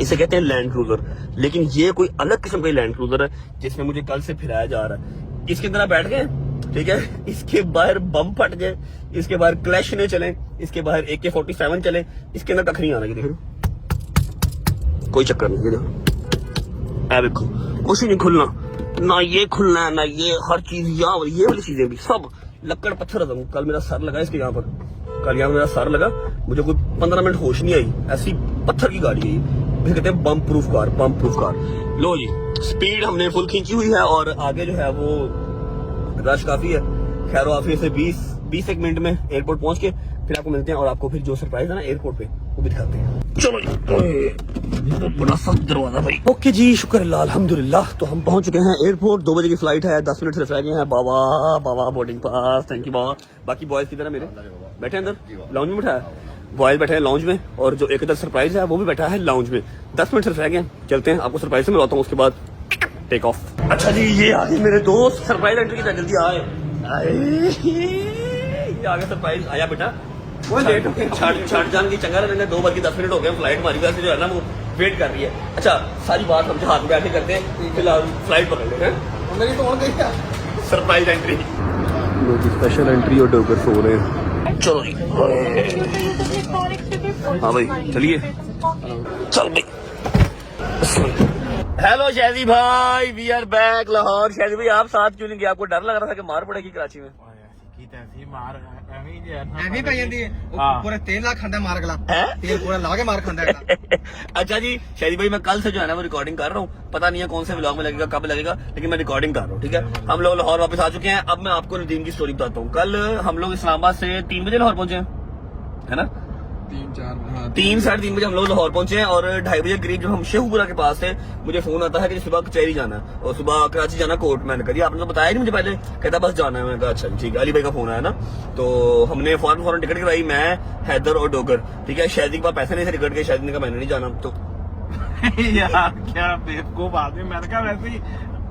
इसे कहते हैं लैंड क्रूजर, लेकिन ये कोई अलग किस्म का लैंड क्रूजर है जिसमें मुझे कल से फिराया जा रहा है। इसके अंदर आप बैठ गए, ठीक है, इसके बाहर बम फट गए, इसके बाहर क्लैश ने चले, इसके बाहर AK-47 चले, इसके अंदर कख नहीं आना। ये देखो, कोई चक्कर नहीं, ये देखो, कुछ नहीं खुलना, ना ये खुलना है ना ये, हर चीज यहाँ, ये वाली चीजें भी सब लक्कड़ पत्थर। कल मेरा सर लगा इसके यहाँ पर, कल यहाँ मेरा सर लगा, मुझे कोई 15 मिनट होश नहीं आई, ऐसी पत्थर की गाड़ी है। कहते हैं बम प्रूफ कार, बम प्रूफ कार। लो जी, स्पीड हमने फुल खींची हुई है और आगे जो है वो रश काफी है। खैर आफियत से 20 मिनट में एयरपोर्ट पहुंच के फिर आपको मिलते हैं और आपको फिर जो सरप्राइज है ना एयरपोर्ट पे वो भी दिखाते हैं। चलो जी, बड़ा सख्त दरवाजा भाई। ओके जी, शुक्र अल्लाह, अल्हम्दुलिल्लाह। तो हम पहुंच चुके हैं एयरपोर्ट, 2 बजे की फ्लाइट है, 10 मिनट सिर्फ रह गए हैं। बाबा बोर्डिंग पास, थैंक यू बाबा। बाकी बॉयज की तरह मेरे बैठे अंदर लाउंज में, बैठा है बॉयज बैठे हैं लाउंज में, और जो एक अदर सरप्राइज है वो भी बैठा है लाउंज में। 10 मिनट सिर्फ रह गए, चलते हैं, आपको सरप्राइज से मिलवाता हूँ, उसके बाद टेक ऑफ। अच्छा जी, ये आ गए मेरे दोस्त, सरप्राइज एंट्री की तरह, जल्दी आए, ये आ गया सरप्राइज। आया बेटा, वो लेट हो गए, छठ जान की चंगा रहने, 2 बज के 10 मिनट हो गए, फ्लाइट हमारी वजह से जो है ना वो वेट कर रही है। अच्छा, सारी बात हम जहाज में बैठे करते हैं, फिलहाल फ्लाइट पकड़ लेते हैं। मेरी तो हो गई क्या सरप्राइज एंट्री, स्पेशल एंट्री और डोगर सो रहे हैं। चलो जी, हाँ भाई चलिए, चल भाई। हेलो शहजी भाई, वी आर बैक लाहौर। शहजी भाई आप साथ क्यों नहीं गए? आपको डर लग रहा था कि मार पड़ेगी कराची में? पूरे 3 लाख खांदा मार गला, तेल पूरा ला के मार खांदा। अच्छा जी, शहरी भाई मैं कल से जो है ना वो रिकॉर्डिंग कर रहा हूँ, पता नहीं है कौन से व्लॉग में लगेगा, कब लगेगा, लेकिन मैं रिकॉर्डिंग कर रहा हूँ, ठीक है। हम लोग लाहौर वापस आ चुके हैं। अब मैं आपको नदीम की स्टोरी बताता हूँ। कल हम लोग इस्लामाबाद से 3 बजे लाहौर पहुंचे हैं, है ना, 3 साढ़े 3 बजे हम लोग लाहौर पहुंचे हैं और 2:30 बजे करीब जब हम शेखुपुरा के पास थे, मुझे फोन आता है कि सुबह कचहरी जाना है और सुबह कराची जाना कोर्ट। मैंने कहा आपने तो बताया नहीं मुझे पहले, कहता बस जाना है। मैंने कहा अच्छा ठीक है। अली भाई का फोन आया ना, तो हमने फौरन टिकट कराई, मैं, हैदर और डोगर, ठीक है। शायद के पास पैसे नहीं थे टिकट के, शायद ने कहा मैंने नहीं जाना। तो यार क्या बेवकूफ आदमी, मैंने कहा वैसे ही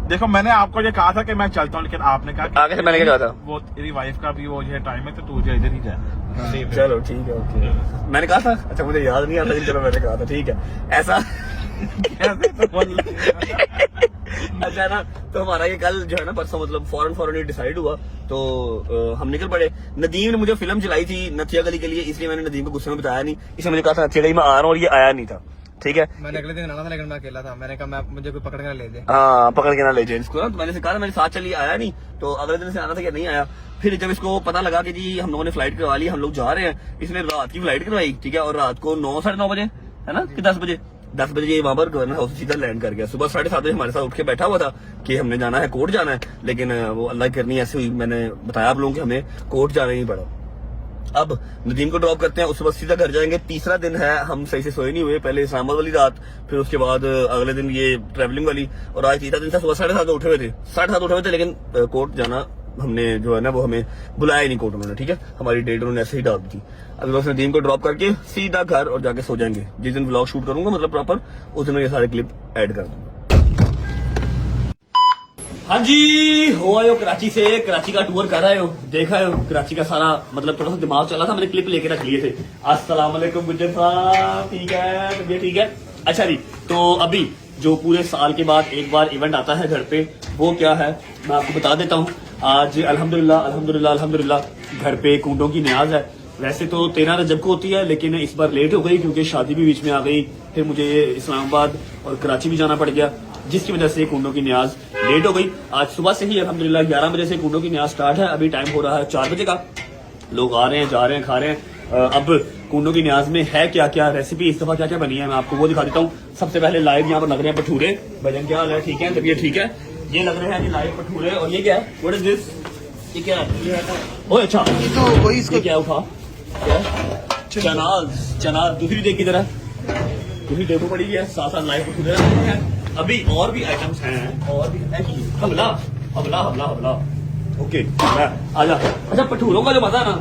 देखो, मैंने आपको ये कहा था कि मैं चलता हूँ, लेकिन आपने कहा आगे से मैंने क्या कहा था, वो तेरी वाइफ का भी वो ये टाइम है तो तू इधर ही जा। चलो ठीक है, ओके। मैंने कहा था, अच्छा मुझे याद नहीं आता, लेकिन चलो मैंने कहा था, ठीक है ऐसा। अच्छा ना, तो हमारा ये कल जो है ना परसों मतलब फौरन ही डिसाइड हुआ, तो हम निकल पड़े। नदीम ने मुझे फिल्म चलाई थी नथिया गली के लिए, इसलिए मैंने नदीम को गुस्से में बताया नहीं। इसने मुझे कहा था नथिया गली में आ रहा हूँ और ये आया नहीं था, ठीक है। मैंने अगले दिन आना था लेकिन मैं अकेला था, मैंने कहा मुझे कोई पकड़ के ना ले दे। हाँ, पकड़ के ना ले जाए इसको ना, तो मैंने से कहा मेरे साथ चलिए, आया नहीं, तो अगले दिन से आना था कि नहीं आया। फिर जब इसको पता लगा कि जी हम लोगों ने फ्लाइट करवा ली, हम लोग जा रहे हैं, इसने रात की फ्लाइट करवाई, ठीक है, और रात को 9 साढ़े 9 बजे, है ना, कि 10 बजे ये वहां पर गवर्नर हाउस सीधा लैंड कर गया। सुबह 7:30 बजे हमारे साथ उठ के बैठा हुआ था कि हमने जाना है, कोर्ट जाना है, लेकिन वो अल्लाह की करनी ऐसी हुई, मैंने बताया आप लोगों को हमें कोर्ट जाना ही पड़ा। अब नदीम को ड्रॉप करते हैं, उसके बाद सीधा घर जाएंगे। तीसरा दिन है, हम सही से सोए नहीं हुए, पहले इस्लामाबाद वाली रात, फिर उसके बाद अगले दिन ये ट्रैवलिंग वाली, और आज तीसरा दिन था। सुबह 7:30 उठे हुए थे, 7:30 उठे हुए थे, लेकिन कोर्ट जाना हमने जो है ना वो हमें बुलाया ही नहीं कोर्ट उन्होंने, ठीक है। हमारी डेट उन्होंने ऐसे ही डाल दी थी। अभी बस नदीम को ड्रॉप करके सीधा घर और जाके सो जाएंगे। जिस दिन व्लॉग शूट करूंगा मतलब प्रॉपर, उस दिन ये सारे क्लिप ऐड कर दूंगा। हाँ जी, हो आए हो कराची से, कराची का टूर कर आए हो, देखा है कराची का सारा, मतलब थोड़ा सा दिमाग चला था, मैंने क्लिप लेके रख लिए थे। अस्सलाम वालेकुम गुज्जर साहब, ठीक है, तबीयत ठीक है। अच्छा जी, तो अभी जो पूरे साल के बाद एक बार इवेंट आता है घर पे, वो क्या है मैं आपको बता देता हूँ। आज अल्हम्दुलिल्लाह घर पे कूटों की न्याज है। वैसे तो 13 रजब को होती है, लेकिन इस बार लेट हो गई क्योंकि शादी भी बीच में आ गई, फिर मुझे इस्लामाबाद और कराची भी जाना पड़ गया, जिसकी वजह से कुंडों की न्याज लेट हो गई। आज सुबह से ही अल्हम्दुलिल्लाह 11 बजे से कुंडों की न्याज स्टार्ट है। अभी टाइम हो रहा है 4 बजे का। लोग आ रहे हैं, जा रहे हैं, खा रहे हैं। अब कुंडों की न्याज में है क्या क्या रेसिपी, इस दफा क्या क्या बनी है, मैं आपको वो दिखा देता हूँ। सबसे पहले लाइव यहाँ पर लग रहे हैं भटूरे। भजन क्या हाल है? ठीक है, तबीयत ठीक है? ये लग रहे हैं कि लाइव भटूरे। और ये क्या है? What is this? ये क्या है? ओह अच्छा, ये क्या उठा? चना दूसरी देख की तरह, दूसरी देखो पड़ी है, साथ साथ लाइव भटूरे रखे हैं। अभी और भी आइटम्स हैं, और भी है कि हमला हमला हमला हमला। ओके आजा। अच्छा, भटूरों का जो मजा है ना,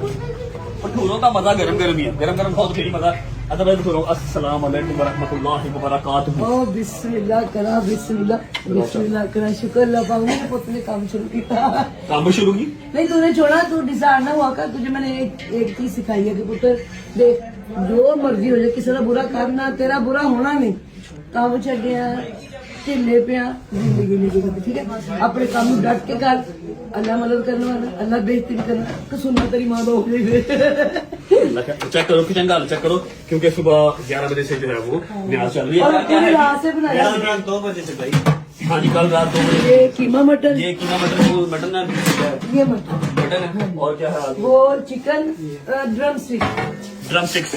भटूरों का मजा गरम गरम ही है। गरम गरम खाओ तो फिर ही मजा। अच्छा भाई भटूरों, अस्सलाम वालेकुम वरहमतुल्लाहि वबरकातुहू। ओ बिस्मिल्लाह करा, बिस्मिल्लाह करा। शुक्र अल्लाह पाऊंगी पुत्र ने काम शुरू किया। काम शुरू की नहीं तूने छोड़ा, तू डिसाइड ना हुआ कर। तुझे मैंने एक चीज सिखाई है कि पुत्र देख, जो मर्जी हो जाए, किसी का बुरा करना, तेरा बुरा होना नहीं। काम छड़िया ढिले पिया जिंदगी नहीं गुजरती, ठीक है? अपने काम में डट के कर। अल्लाह मदद करने वाला, अल्लाह बेइज्जती नहीं करना। तो सुनना तेरी माँ हो गई। चेक करो, किचन का चेक करो, क्योंकि सुबह 11 बजे से जो है वो न्याज चल रही है। और पूरी रात से बनाया। 2 बजे से भाई। हाँ जी, कल रात 2 बजे। ये कीमा मटन, ये कीमा मटन, वो मटन है, ये मटन, मटन है। और क्या है? वो chicken drum stick. Drum sticks.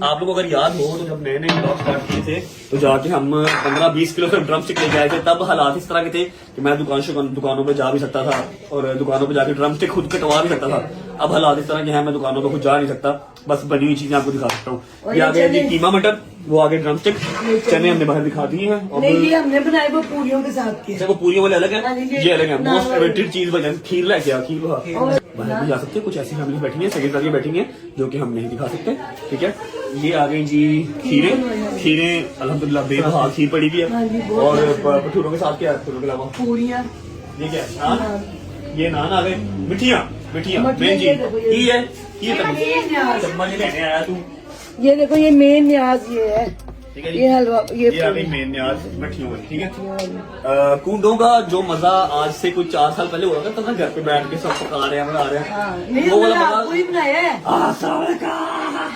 आप लोगों को अगर याद हो तो जब नए नए ब्लॉग स्टार्ट किए थे तो जाके हम 15-20 किलो के ड्रम स्टिक लेके आए थे। तब हालात इस तरह के थे कि मैं दुकानों पे जा भी सकता था और दुकानों पे जाके ड्रम स्टिक खुद कटवा भी सकता था। अब हालात इस तरह के हैं, मैं दुकानों पे खुद जा नहीं सकता, बस बनी हुई चीजें आपको दिखा सकता हूँ। ये आ गया जी कीमा मटन, वो आगे ड्रम स्टिक, चने हमने बाहर दिखा दिए हैं। और नहीं, ये हमने बनाए वो पूरियों के साथ के। वो पूरी वाले अलग हाँ है, जी, ये अलग है। नान मोस्ट वाले। फेवरेट चीज बजन खीर लेके आ, खीर और बाहर भी जा सकते हैं। कुछ ऐसी फैमिली बैठी है, सगे सारी बैठी है, जो कि हम नहीं दिखा सकते, ठीक है? ये आ गई जी खीरें अल्हम्दुलिल्लाह बेबहा खीर पड़ी हुई हाँ जी, है। बहुत और भटूरों के साथ क्या है? भटूरों के अलावा पूरियां, ये क्या है? नान। ये नान आ गए। मिठियाँ मठियाँ, मेन ये देखो, ये- चीज की है, मेन न्याज। चम्मच लेने आया तू, ये देखो, ये मेन न्याज ये है। ठीक है जी? ये हलवा, ये आ गई मेन न्याज मिठियों वाली, ठीक है? कुंडों का जो मजा आज से कुछ 4 साल पहले हुआ था ना, घर पे बैठ के सब पका रहे हैं, बना रहे हाँ, हैं, नहीं वो वाला हमने मजा। रात को ही बनाया है। अस्सलाम वालेकुम।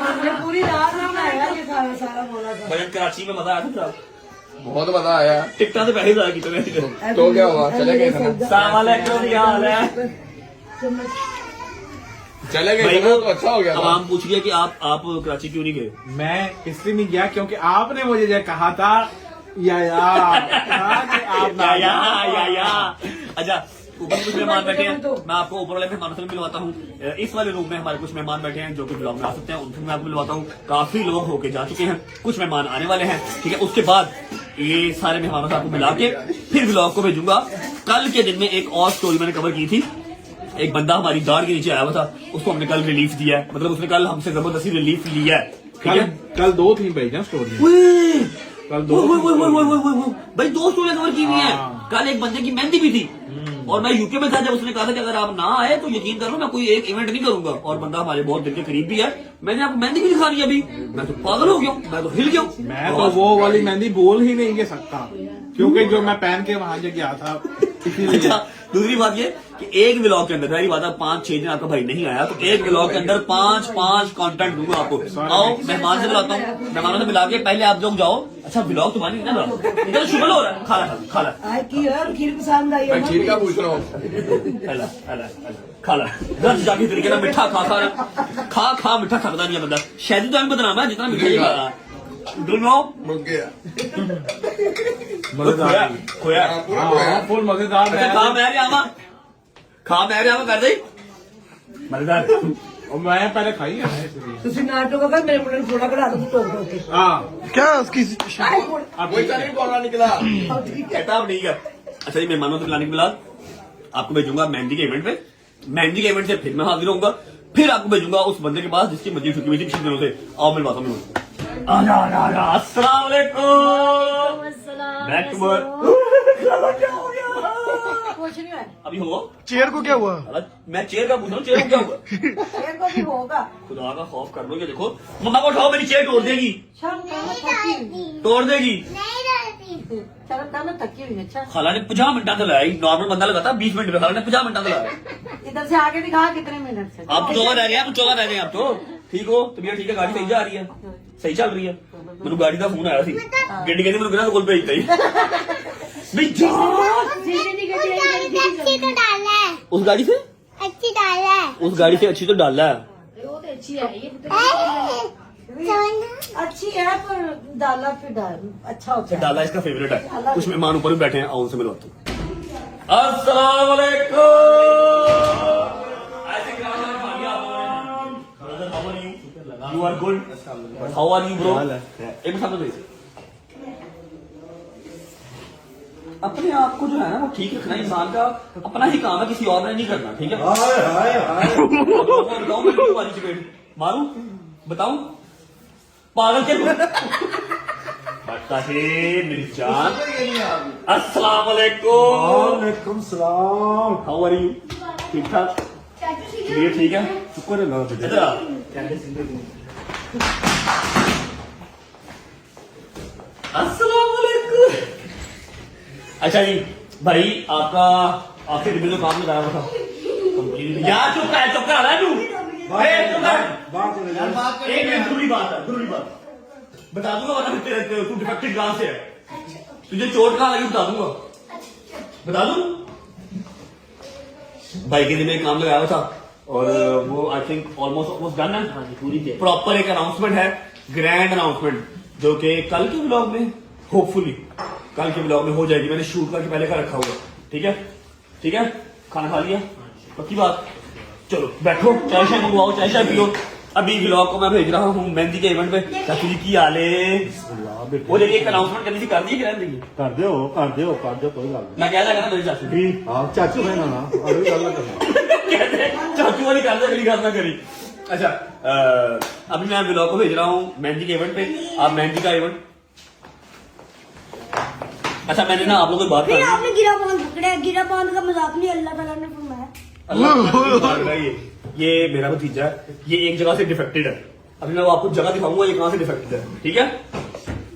हमने पूरी रात में बनाया ये सारा बोला था। भजन कराची में मजा आया था साहब? बहुत मजा आया। टिकटा से पैसे जाया कितने? तो क्या हुआ? चले गए थे ना। अस्सलाम वालेकुम, क्या हाल है? चले गए भाई थे ना, तो अच्छा हो गया था। तमाम पूछ लिया कि आप कराची क्यों नहीं गए? मैं इसलिए नहीं गया क्योंकि आपने मुझे जो कहा था कहा कि आप ना या अच्छा, ऊपर कुछ मेहमान बैठे हैं, मैं आपको ऊपर वाले मेहमानों से भी मिलवाता हूँ। इस वाले रूम में हमारे कुछ मेहमान बैठे हैं जो कि ब्लॉग में आ सकते हैं, उनसे मैं आपको मिलवाता हूँ। काफी लोग होके जा चुके हैं, कुछ मेहमान आने वाले हैं, ठीक है? उसके बाद ये सारे मेहमानों से आपको मिला के फिर ब्लॉग को भेजूंगा। कल के दिन में एक और स्टोरी मैंने कवर की थी। एक बंदा हमारी गार्ड के नीचे आया हुआ था, उसको हमने कल रिलीफ दिया है, मतलब उसने कल हमसे जबरदस्ती रिलीफ लिया है, ठीक है? कल 2 थी भेजना स्टोरी। कल 2 भाई 2 स्टोरी कवर की हुई है। हाँ। कल एक बंदे की मेहंदी भी थी और मैं यूके में था जब उसने कहा था कि अगर आप ना आए तो यकीन करो मैं कोई एक इवेंट नहीं करूंगा। और बंदा हमारे बहुत दिल के करीब भी है। मैंने आपको मेहंदी भी दिखा दी अभी, मैं तो पागल हो गया हूं, मैं तो हिल गया हूं। मैं तो वो वाली मेहंदी बोल ही नहीं सकता क्योंकि जो मैं पहन के वहां जो गया था इसीलिए। अच्छा, दूसरी बात ये कि एक व्लॉग के अंदर मेरी बात है 5-6 दिन आपका भाई नहीं आया तो एक व्लॉग के अंदर 5 कंटेंट दूंगा आपको। आओ मेहमान से मिलाता हूँ, मेहमानों से मिला के पहले आप लोग जाओ। अच्छा व्लॉग तुम्हारी ना इधर शुगल हो रहा है, खा ला आए की यार खीर पसंद आई है मैं ना? खीर का पूछ रहा हूँ। खा ला दस जाके तरीके ना मिठा खा मिठा खाता नहीं है बंदा। शायद तो हमें बदनाम है जितना मिठा ही खा रहा है। दोनों रुक गया। खोया हाँ, फुल मजेदार है। खा मैं कर दे मजेदार। और मैं पहले खाई है इसलिए। ਤੁਸੀਂ ਨਾਟਕ ਕਰ ਮੇਰੇ ਮੁੰਡੇ ਨੂੰ ਥੋੜਾ ਕਢਾ ਦੋ ਟੋਕ ਟੋਕ ਕੇ हाँ क्या उसकी अब वही नहीं बोलना निकला। कहता अब नहीं कर। अच्छा जी, मेहमानों से मिलाने के बाद आपको भेजूंगा मेहंदी के इवेंट पे। मेहंदी के इवेंट से फिर मैं हाजिर होऊंगा, फिर आपको भेजूंगा उस बंदे के पास जिसकी मस्जिद छुट्टी हुई थी पिछले दिनों से। आओ मिलवाता हूँ। अस्सलाम वालेकुम। Back to work. क्या हो गया? ਕੁਛ ਨਹੀਂ ਹੋਇਆ अभी हो चेयर को क्या हुआ? मैं चेयर का पूछ रहा हूँ, चेयर को क्या हुआ? ਇਹ ਕੋ ਵੀ ਹੋਗਾ खुदा का खौफ कर लो। ये देखो मम्मा को उठाओ, मेरी चेयर तोड़ देगी, ਸ਼ਰਮ ਕਰਨਾ ਥੱਕੀ तोड़ देगी। ਸ਼ਰਮ करना थकी हुई अच्छा खाला ने 50 मिनट से लाया, नॉर्मल बंदा लगाता 20 मिनट में, खाला ने 50 मिनट से लाया। इधर से आगे दिखा कितने मिनट से आप 14 रह गए, आप 14 रह गए। आप तो ठीक हो, तबीयत ठीक है, गाड़ी सही जा रही है, सही चल रही है। मेरे गाड़ी का फोन आया सी, गड्डी कहती मेरे कोल भेजता ही नहीं जा अच्छी तो डाला है, उस गाड़ी से अच्छी डाला है। उस गाड़ी से अच्छी तो डाला है। अच्छी है पर डाला फिर अच्छा होता है। डाला इसका फेवरेट है। कुछ मेहमान ऊपर भी बैठे हैं, आओ उनसे मिलवाता हूँ। अस्सलाम वालेकुम। You are good. How are you, bro? एक मिनट सामने भेज। अपने आप को जो है ना वो ठीक रखना इंसान का अपना ही काम है, किसी और ने नहीं करना, ठीक है? बताओ मैं क्यों मारी चपेट मारूं? बताऊं? पागल क्या? मेरी जान। अस्सलाम वालेकुम। How are you? ठीक ठाक? ये ठीक है? शुक्र है अल्लाह का। इधर आओ। अस्सलाम वालेकुम। अच्छा जी भाई, आपका आखिर में जो काम लगाया हुआ था यार, चुप कर रहा है तू। एक जरूरी बात है, जरूरी बात बता दूंगा, वरना तू डिफेक्टेड कहां से है, तुझे चोट कहां लगी बता दूंगा, बता दूं। भाई के दिन में काम लगाया हुआ था और वो आई थिंक ऑलमोस्ट डन है, पूरी प्रॉपर एक अनाउंसमेंट है, ग्रैंड अनाउंसमेंट, जो कि कल के व्लॉग में होपफुली कल के ब्लॉग में हो जाएगी। मैंने शूट करके पहले का रखा हुआ, ठीक है? ठीक है, खाना खा लिया, पक्की बात। चलो बैठो, चाय शाय मंगवाओ, चाय शाय पियो। अभी ब्लॉग को मैं भेज रहा हूँ मेहंदी के इवेंट पे। चाचू जी की आले वो देखिए, एक अनाउंसमेंट करनी थी, कर दी क्या? कर दो कोई गल मैं कह रहा मेरी चाचू नहीं। हाँ चाचू है ना, अगली गल ना करना। कहते चाचू वाली कर दे, अगली बात ना करी। अच्छा अभी मैं ब्लॉग को भेज रहा हूँ मेहंदी के इवेंट पे। आप मेहंदी का इवेंट, अच्छा मैंने ना आप लोगों को बात कर आपने गिरा बांध पकड़ा, गिरा बांध का मजाक नहीं अल्लाह ताला ने फरमाया। ये मेरा भतीजा है, ये एक जगह से डिफेक्टेड है। अभी मैं आपको जगह दिखाऊंगा ये कहां से डिफेक्टेड है, ठीक है?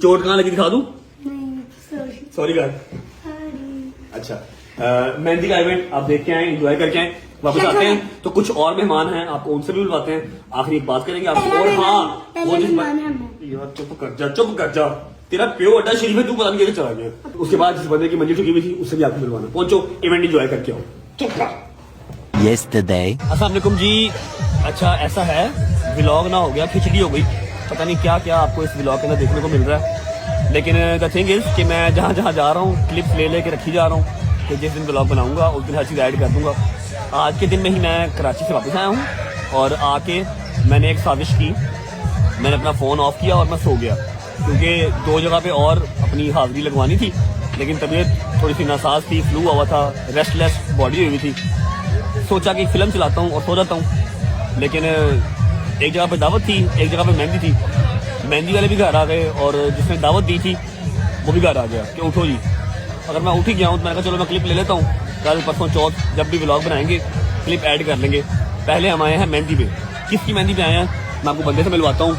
चोट कहां लगी दिखा दूं? Sorry guys. अच्छा मेहंदी का इवेंट आप देख के आए, एंजॉय करके आए, वापस आते हैं तो कुछ और मेहमान हैं, आपको उनसे भी बुलवाते हैं। आखिरी एक बात करेंगे आपसे। और हाँ वो जिस यार चुप कर जा, तेरा प्यो अड्डा शरीफ है, तू पता नहीं कैसे चला गया। उसके बाद जिस बंदे की मंजिल चुकी हुई थी उससे भी आपको मिलवाना। पहुंचो, इवेंट एंजॉय करके आओ। चुप कर। अस्सलाम वालेकुम जी। अच्छा ऐसा है, व्लॉग ना हो गया, खिचड़ी हो गई, पता नहीं क्या क्या आपको इस व्लॉग के अंदर देखने को मिल रहा है। लेकिन द थिंग इज कि मैं जहाँ जहाँ जा रहा हूँ क्लिप्स ले लेके रखी जा रहा हूँ कि जिस दिन व्लॉग बनाऊंगा उस दिन हर चीज़ ऐड कर दूंगा। आज के दिन में ही मैं कराची से वापस आया हूँ और आके मैंने एक साजिश की, मैंने अपना फ़ोन ऑफ किया और मैं सो गया, क्योंकि 2 जगह पे और अपनी हाजिरी लगवानी थी, लेकिन तबीयत थोड़ी सी नासाज थी, फ्लू हुआ था, रेस्टलेस बॉडी हुई थी। सोचा कि फिल्म चलाता हूँ और सो जाता हूँ, लेकिन एक जगह पे दावत थी, एक जगह पे मेहंदी थी। मेहंदी वाले भी घर आ गए और जिसने दावत दी थी वो भी घर आ गया कि उठो जी। अगर मैं उठ ही गया हूँ तो मैंने कहा चलो मैं क्लिप ले लेता हूँ, कल परसों चौथ जब भी व्लॉग बनाएंगे क्लिप ऐड कर लेंगे। पहले हम आए हैं मेहंदी पे। किसकी मेहंदी पे आए हैं मैं आपको बंदे से मिलवाता हूँ,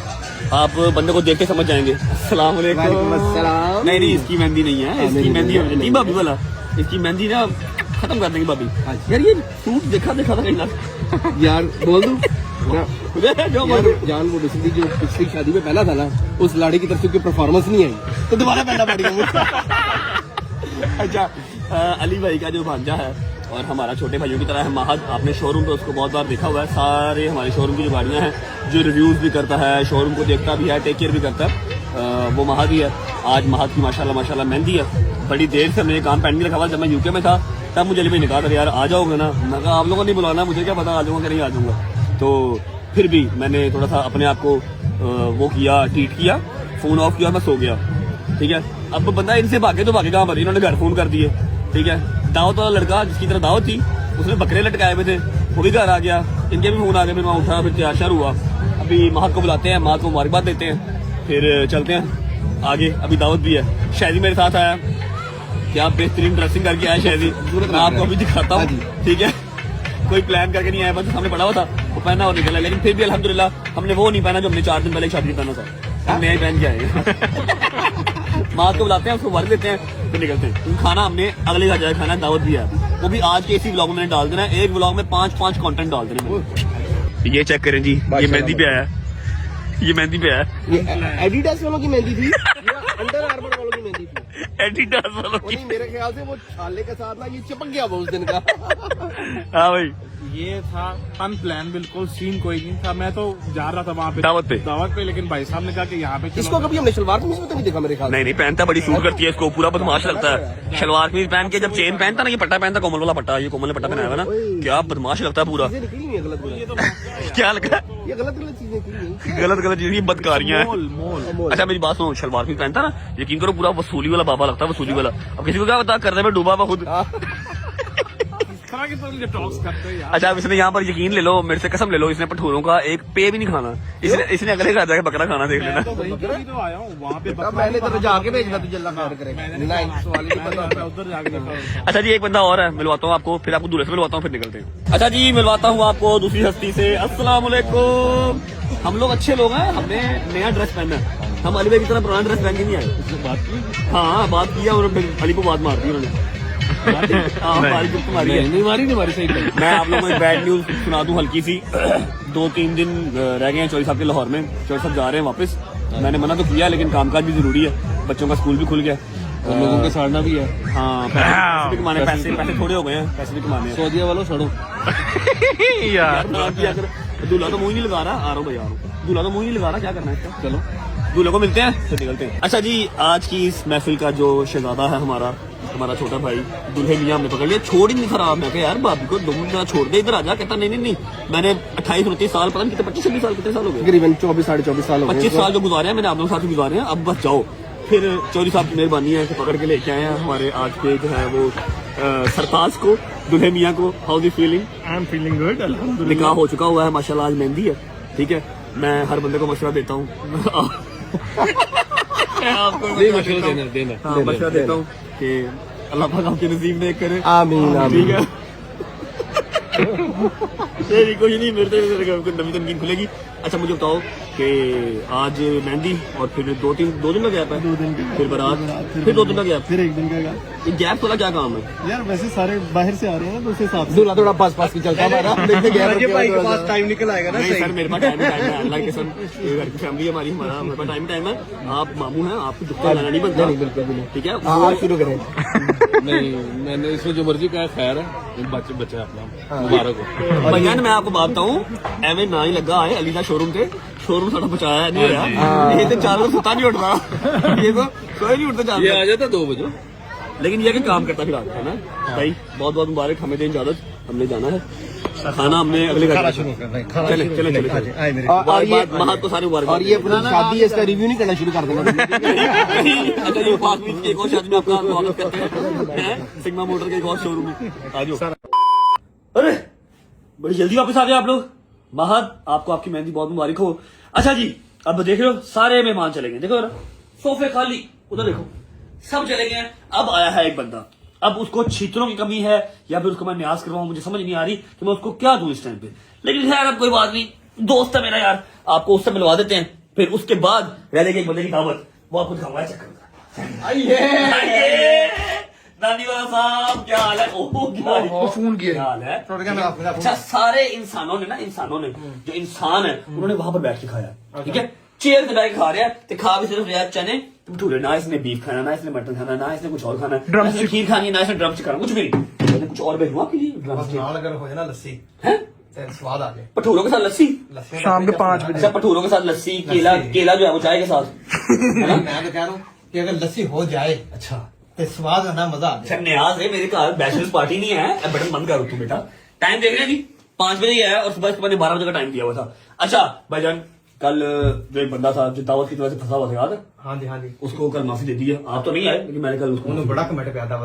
आप बंदे को देख के समझ जाएंगे। अस्सलाम वालेकुम। नहीं इसकी मेहंदी नहीं है, इसकी मेहंदी है भाभी वाला, इसकी मेहंदी ना खत्म कर देंगे भाभी। यार ये सूट देखा था कहीं ना यार बोल दूं जान वो बेसिकली जो पिछली शादी में पहना था ना, उस लाड़ी की तरफ से परफॉर्मेंस नहीं आई तो दोबारा पहनना पड़ेगा। अच्छा अली भाई का जो भांजा है और हमारा छोटे भाइयों की तरह है महद, आपने शोरूम पे उसको बहुत बार देखा हुआ है। सारे हमारे शोरूम की जो गाड़ियां हैं, जो रिव्यूज भी करता है, शोरूम को देखता भी है, टेक केयर भी करता है, वो महद ही है। आज महद की माशाल्लाह मेहंदी है। बड़ी देर से हमने ये काम पेंडिंग रखा हुआ। जब मैं यूके में था तब मुझे अली भाई ने कहा था यार आ जाओगे ना, मैं कहा आप लोगों ने बुलाना, मुझे क्या पता आ जाऊंगा कि नहीं आ जाऊंगा। तो फिर भी मैंने थोड़ा सा अपने आप को वो किया, ट्रीट किया, फोन ऑफ किया, मैं सो गया, ठीक है। अब बंदा इनसे भागे तो भागे कहाँ पर, इन्होंने घर फोन कर दिए, ठीक है। दावत वाला लड़का जिसकी तरह दावत थी उसने बकरे लटकाए हुए थे, वो भी घर आ गया, इनके भी फोन आ गए, फिर वहाँ उठा, फिर तैयार हुआ। अभी महक को बुलाते हैं, महक को मुबारकबाद देते हैं, फिर चलते हैं आगे। अभी दावत भी है। शायदी मेरे साथ आया, क्या बेहतरीन ड्रेसिंग करके आया शायदी, मैं आपको अभी दिखाता हूँ, ठीक है। कोई प्लान करके नहीं आया, बस सामने पड़ा हुआ था, वो पहना और निकला। लेकिन फिर भी अल्हम्दुलिल्लाह हमने वो नहीं पहना जो हमने 4 दिन पहले शादी पहना था, हमने यही पहन के आए। माँ को बुलाते हैं, उसको वर्क देते हैं, फिर निकलते हैं। खाना हमने अगले घर जाए खाना, दावत भी है, वो भी आज के इसी व्लॉग में डाल देना है। एक व्लॉग में 5-5 कंटेंट डाल देना। ये चेक करें जी, ये मेहंदी पे आया, ये मेहंदी पे आया। ये एडिडास वालों की मेहंदी थी या अंडर आर्मर वालों की मेहंदी थी? एडिडास वालों की। नहीं, मेरे ख्याल से वो छाले के साथ ना ये चिपक गया वो उस दिन का। हाँ भाई, ये था अनप्लान, बिल्कुल सीन कोई नहीं था। मैं तो जा रहा था वहाँ पे दावत पे। लेकिन भाई साहब ने कहा कि यहाँ पे चलो। इसको कभी हमने शलवार कमीज में तो नहीं देखा मेरे ख्याल से। नहीं पहनता, बड़ी सूट करती है इसको, पूरा बदमाश लगता है। शलवार कमीज पहन के जब चेन पहनता ना, ये पट्टा पहनता, कोमल वाला पट्टा, ये कोमल ने पट्टा पहनाया हुआ ना, क्या बदमाश लगता है पूरा। चीजें निकली हुई है गलत गलत, क्या लगा? ये गलत गलत चीजें निकली हुई गलत गलत चीजें, बदकारियां हैं। मोल अच्छा मेरी बात सुनो, शलवार कमीज पहनता ना, यकीन करो पूरा वसूली वाला बाबा लगता है, वसूली वाला। अब किसी को क्या पता, करने में डूबा हुआ खुद। इस तरह के तो मुझे टॉक्स करते हैं यार। अच्छा अब इसने यहाँ पर यकीन ले लो, मेरे से कसम ले लो, इसने पठूरों का एक पे भी नहीं खाना। इसने अगले घर जाके बकरा खाना, देख लेना। मैं तो वही के लिए तो आया हूँ वहाँ पे। है। मैंने तो जाके भेजना तुझे, अल्लाह खैर करे। नहीं सवाल ही नहीं पता। मैं उधर जाके देखा। अच्छा जी, एक बंदा और है, मिलवाता हूँ आपको, फिर आपको दूल्हे से मिलवाता हूँ, फिर निकलते हैं। अच्छा जी, मिलवाता हूँ आपको दूसरी हस्ती से। अस्सलाम वालेकुम। हम लोग अच्छे लोग हैं, हमने नया ड्रेस पहना है। हम अली भाई की तरह पुराना ड्रेस पहन के नहीं आए। बात की? हाँ बात किया, और अली को बात मार दी उन्होंने। हाँ, मारी गुप्त मारी है। नहीं मारी सही। मैं आप लोगों को एक बैड न्यूज सुना दूं हल्की सी। 2-3 दिन रह गए हैं चौधरी साहब के लाहौर में। चौधरी साहब जा रहे हैं वापस। मैंने मना तो किया, लेकिन कामकाज भी जरूरी है, बच्चों का स्कूल भी खुल गया, लोगों के साड़ना भी है। हाँ पैसे भी कमाने, पैसे थोड़े हो गए हैं, पैसे भी कमाने हैं। सऊदीया वालों सड़ो यार दूल्हा तो मुंह नहीं लगा रहा, आ रहा हूँ भाई, आ रहा हूँ। दूल्हा तो मुंह नहीं लगा रहा, क्या करना है इसका? चलो दूल्हे को मिलते हैं, फिर निकलते हैं। अच्छा जी, आज की इस महफिल का जो शहजादा है हमारा छोटा भाई दुल्हे मियां हमने पकड़ लिया। छोड़ ही नहीं खराब। मैं कहा यार भाभी को 2 मिनट छोड़ दे, इधर आ जा। कहता नहीं, मैंने 28-29 साल, पता नहीं कितने, 25-26 साल, कितने साल हो गए? तकरीबन 24-24.5 साल हो गए। 25 साल जो गुजारे हैं मैंने आप लोगों के साथ गुजारे हैं, अब बस जाओ। फिर चौधरी साहब की मेहरबानी है कि पकड़ के लेके आए हैं हमारे आज के जो है वो सरताज को, दुल्हे मियां को। How is feeling? I am feeling good, अल्हम्दुलिल्लाह। निकाह हो चुका हुआ है माशाल्लाह, आज मेहंदी है। ठीक है, मैं हर बंदे को मशवरा देता हूँ। आपको मशवरा देता हूँ कि अल्लाह पाक आपके नसीब में करे। आमीन ठीक है। तेरी कोई नहीं, मेरे तो नवी तनकीन खुलेगी। अच्छा मुझे बताओ कि आज मेहंदी और फिर 2 दिन का गैप है, 2 दिन फिर बारात, फिर 2 दिन का गैप, फिर 1 दिन का ये गैप वाला क्या काम है यार? वैसे सारे बाहर से आ रहे हैं ना, दूसरे हिसाब से। दूल्हा थोड़ा पास की चलता हमारा। देखते भाई के पास टाइम निकल आएगा ना। नहीं सर, मेरे पास टाइम है, अल्लाह के कसम, ये घर की फैमिली है हमारी, हमारे पास टाइम है। आप मामू हैं, आपको दुखता लाना नहीं बनता। बिल्कुल ठीक है, आज शुरू करें। नहीं, मैंने इसमें जो मर्जी कहा, खैर है, बच्चे अपना मुबारक हो। भैया मैं आपको बात बताऊं, एवं ना ही लगा है अली का शोरूम थे, शोरूम साढ़ा बचाया नहीं रहा। ये तो 4 बजे सुता नहीं उठ रहा, ये तो कोई नहीं उठता, ये आ जाता 2 बजे। लेकिन ये कि काम करता फिर आता है ना भाई। बहुत बहुत मुबारक, हमें दें इजाजत, हमने जाना है खाना, हमने अगले घर चले। और ये महत को सारे मुबारक। और ये अपनी शादी है, इसका रिव्यू नहीं करना शुरू कर देना। अच्छा ये पास में एक और शादी में आपका स्वागत करते हैं सिग्मा मोटर के एक और शोरूम में। आ जाओ। अरे बड़ी जल्दी वापस आ गए आप लोग। महत आपको आपकी मेहंदी बहुत मुबारक हो। अच्छा जी, अब देख रहे हो सारे मेहमान चले गए, देखो सोफे खाली, उधर देखो सब चले गए। अब आया है एक बंदा, अब उसको छीतरों की कमी है या फिर उसको मैं न्याज करवाऊं, मुझे समझ नहीं आ रही कि मैं उसको क्या दूं इस टाइम पे। लेकिन खैर अब कोई बात नहीं, दोस्त है मेरा यार, आपको उससे मिलवा देते हैं। फिर उसके बाद रह लेगी एक बंदे की दावत, वो आपको दिखाऊंगा। चक्कर आइए नानी वाला साहब, क्या हाल है? फोन किया क्या हाल है? अच्छा सारे इंसानों ने जो इंसान है उन्होंने वहां पर बैठ के खाया। ठीक है, चेयर से बैठ के खा रहा है, खा भी सिर्फ रहा चने भटूरे, ना इसने बीफ खाना, ना इसने मटन खाना, ना इसने कुछ और खाना, ना इसने खीर खानी, ना इसने ड्रम खाना, कुछ भी नहीं। मैंने कुछ और भेजूंगा आपके लिए ड्रम हो जाए ना लस्सी है, स्वाद आ जाए। भटूरों के साथ लस्सी शाम के 5 बजे। अच्छा भटूरों के साथ लस्सी, केला जो है वो चाय के साथ। मैं तो कह रहा हूँ कि अगर लस्सी हो जाए अच्छा तो स्वाद आना, मजा आ अच्छा न्याज है, मेरे घर बैचलर्स पार्टी नहीं है। अब बटन बंद करो तू बेटा, टाइम देख रहे हैं जी 5 बजे ही आया और सुबह मैंने 12 बजे का टाइम दिया हुआ था। अच्छा भाईजान, कल जो एक बंदा था जो दावत की वजह से फंसा हुआ था, याद है? हाँ जी उसको कल माफी दे दी है। आप तो नहीं आए, लेकिन मैंने कल उसको बड़ा कमेट पे था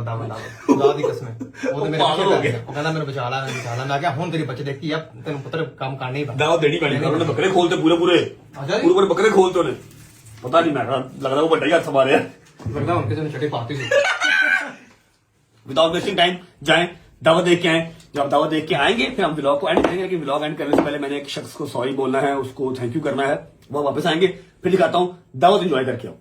खुदा दी कसम वो तो मेरे पागल हो गया। वो कहना मेरे बचा ला मैं क्या हुन तेरी बच्चे देखती अब तेन पुत्र काम करने ही दावत देनी पड़ी। उन्होंने बकरे खोलते पूरे बकरे खोलते उन्हें, पता नहीं, मैं लग रहा वो बड्डा ही हाथ मारे लगता उनके से छठी पाती थी। विदाउट वेस्टिंग टाइम जाएं, दावत देख के आए। जब दावत देख के आएंगे फिर हम व्लॉग को एंड करेंगे। लेकिन व्लॉग एंड करने से पहले मैंने एक शख्स को सॉरी बोलना है, उसको थैंक यू करना है। वो वापस आएंगे, फिर दिखाता हूँ, दावत एंजॉय करके आओ।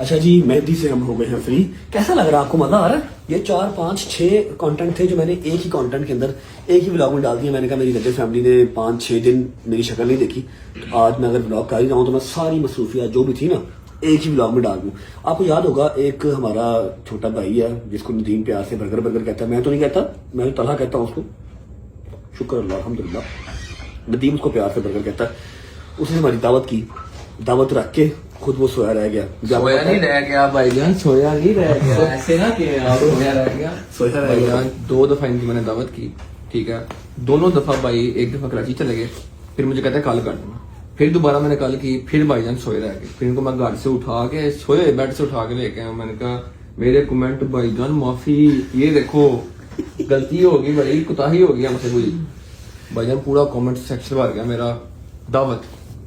अच्छा जी, मेहंदी से हम हो गए हैं फ्री। कैसा लग रहा है आपको, मजा आ रहा है? ये 4 5 6 कंटेंट थे जो मैंने एक ही कंटेंट के अंदर एक ही व्लॉग में डाल दिया। मैंने कहा मेरी रजब फैमिली ने 5 6 दिन मेरी शक्ल नहीं देखी, तो आज मैं अगर व्लॉग कर ही जाऊँ तो मैं सारी मसरूफियात जो भी थी ना एक ही व्लॉग में डाल दूँ। आपको याद होगा एक हमारा छोटा भाई है जिसको नदीम प्यार से बर्गर बर्गर कहता है। मैं तो नहीं कहता, मैं तो तलहा कहता हूँ उसको। शुक्र अल्लाह अल्हम्दुलिल्लाह, नदीम उसको प्यार से बर्गर कहता है। उसने हमारी दावत की, दावत रख के खुद वो सोया रह गया। सोया नहीं रह गया भाईजान, सोया नहीं रह गया। ऐसे ना कि आप सोया रह गया, सोया रह भाईजान। 2 दफा इनकी मैंने दावत की, ठीक है। दोनों दफा भाई, एक दफा कराची चले गए, फिर मुझे कहते हैं कल कर दूंगा। फिर दोबारा मैंने कल की, फिर भाईजान सोए रह गए। फिर इनको मैं घर से उठा के, सोए बेड से उठा के लेके आया। मैंने कहा मेरे कमेंट भाईजान माफी, ये देखो गलती होगी भाई, कुताही होगी हमसे हुई। भाईजान पूरा कमेंट सेक्शन भर गया मेरा दावत।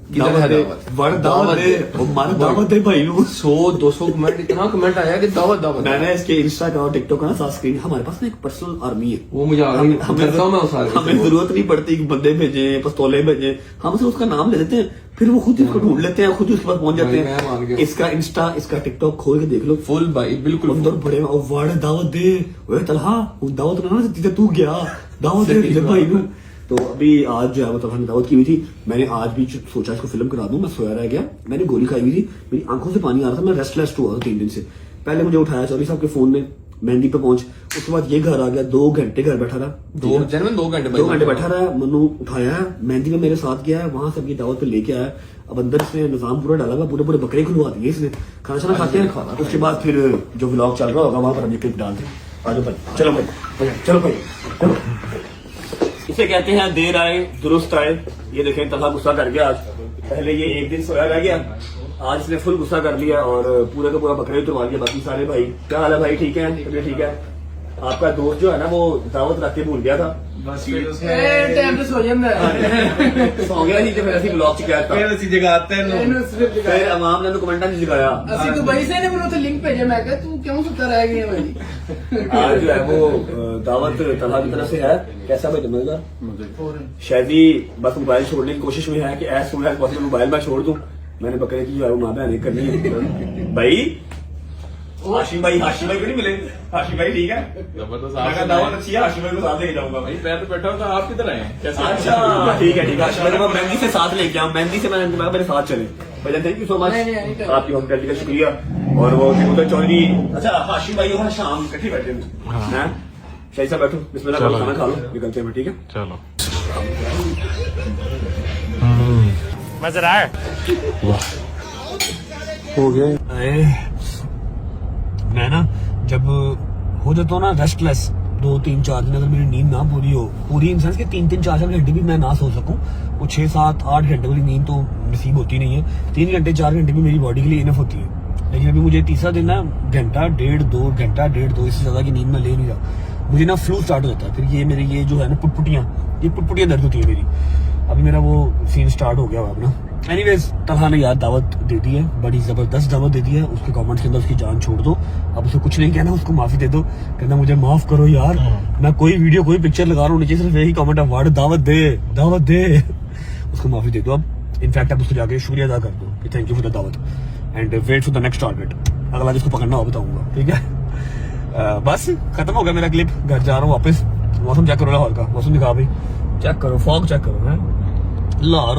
किधर है दावत? दावत दे, वो मार दावत दे भाई नु। 100 200 कमेंट, इतना कमेंट आया कि दावत दावत। मैंने इसके इंस्टा का और टिकटॉक का ना साथ स्क्रीन, हमारे पास ना एक पर्सनल आर्मी है। वो मुझे हमें करता हूं मैं उस आर्मी से। हमें जरूरत नहीं पड़ती कि बंदे भेजे, पिस्तौले भेजे, हम सिर्फ उसका नाम ले देते हैं, फिर वो खुद उसको ढूंढ लेते हैं, खुद उसके पास पहुंच जाते मैं मान हैं। गया। इसका इंस्टा, इसका टिकटॉक खोल के देख लो, फुल भाई, बिल्कुल अंदर बड़े वाड़ दावत दे। ओए तलहा, वो दावत ना देती तू गया, दावत दे भाई नु। तो अभी आज जो है वो तलहा ने दावत की हुई थी। मैंने आज भी सोचा इसको फिल्म करा दूं, मैं सोया रह गया। मैंने गोली खाई हुई थी, मेरी आंखों से पानी आ रहा था, मैं रेस्टलेस हुआ था 3 दिन से। पहले मुझे उठाया चौधरी साहब के फोन में, मेहंदी पे पहुंच, उसके बाद ये घर आ गया। 2 घंटे घर बैठा रहा, 2 घंटे 2 घंटे बैठा रहा। मनु उठाया, मेहंदी में मेरे साथ गया है, वहां से अपनी दावत पे लेके आया। अब अंदर इसने निजाम पूरा डाला हुआ, पूरे पूरे बकरे खुलवा दिए इसने। खाना शाना खाते हैं, उसके बाद फिर जो व्लॉग चल रहा होगा वहां पर हम ये क्लिप डाल दें। आ जाओ भाई, चलो भाई, चलो भाई, चलो। इसे कहते हैं देर आए दुरुस्त आए। ये देखें तलहा गुस्सा कर गया आज। पहले ये एक दिन सोया रह गया, आज इसने फुल गुस्सा कर लिया और पूरा का पूरा बकरे उतरवा दिया। बाकी सारे भाई क्या हाल है भाई, ठीक है? तबीयत ठीक है? आपका दोस्त जो है ना वो दावत रख के भूल गया था, बस फिर उसने टाइम पे सो जाता है। सो गया नहीं तो फिर ऐसी ब्लॉग शिकायत था। ਅਸੀਂ ਜਗਾਤੇ ਨੂੰ फिर अवाम ने कमेंटा नहीं सिखाया। ਅਸੀਂ ਦੁਬਈ ਸੇ ਨੇ ਮੈਨੂੰ ਉੱਥੇ ਲਿੰਕ ਭੇਜਿਆ, ਮੈਂ ਕਿਹਾ ਤੂੰ ਕਿਉਂ ਸੁੱਤਾ ਰਹਿ ਗਿਆ ਭਾਈ। आज जो है वो दावत तलहा की तरफ से है। कैसा भाई मजेदार? शायद ही बस मोबाइल छोड़ने की कोशिश में है कि as soon as possible mobile मैं छोड़ दूं। मैंने बकरे की जो है वो माँ बहन करनी है। भाई हाशिम भाई को नहीं मिले? हाशिम भाई ठीक है, जबरदस्त। दावत अच्छी है, हाशिम भाई को साथ लेके जाऊंगा भाई। मैं तो बैठा हूँ, तो आप किधर आए? कैसे? अच्छा ठीक है, हाशिम भाई को मैं मेहंदी से साथ लेके आऊँ। मेहंदी से मैंने मेरे साथ चले भाई। थैंक यू सो मच, आपकी होमटैलिटी का शुक्रिया। और वो उधर चौधरी, अच्छा हाशिम भाई और शाम इकट्ठे बैठे हैं। शाही साहब बैठो, बिस्मिल्लाह करो, खाना खा लो, निकलते हैं ठीक है? चलो। मजा आया? हो गया। मैं ना जब हो जाता हूँ ना रेस्टलेस 2 3 4 दिन, अगर मेरी नींद ना पूरी हो, पूरी इन सेंस के 3 3 4 4 घंटे भी मैं ना सो सकूं, वो 6 7 8 घंटे वाली नींद तो नसीब होती नहीं है। 3 घंटे 4 घंटे भी मेरी बॉडी के लिए इनफ होती है। लेकिन अभी मुझे तीसरा दिन ना घंटा 1.5 2 इससे ज्यादा की नींद में ले नहीं रहा। मुझे ना फ्लू स्टार्ट हो जाता है, फिर ये मेरी ये जो है ना पुटपुटियां दर्द होती है मेरी। अभी मेरा वो सीन स्टार्ट हो गया हुआ अपना। एनीवेज तलहा ने यार दावत दे दी है, बड़ी जबरदस्त दावत दे दी है। उसके कमेंट्स के अंदर उसकी जान छोड़ दो, अब उसे कुछ नहीं कहना, उसको माफी दे दो। कहना मुझे माफ करो यार, मैं कोई वीडियो कोई पिक्चर लगा रहा हूँ, नीचे सिर्फ यही कमेंट है वर्ड दावत दे। उसको माफी दे दो अब। इनफैक्ट अब उसको जाके शुक्रिया अदा कर दो कि थैंक यू फॉर द दावत and wait for the next target. अगला जिसको पकड़ना हो बताऊंगा, ठीक है? बस खत्म हो गया मेरा क्लिप, घर जा रहा हूँ वापस। मौसम चेक करो लाहौर का, मौसम दिखा भाई, चेक करो, फॉग चेक करो है, लाहौर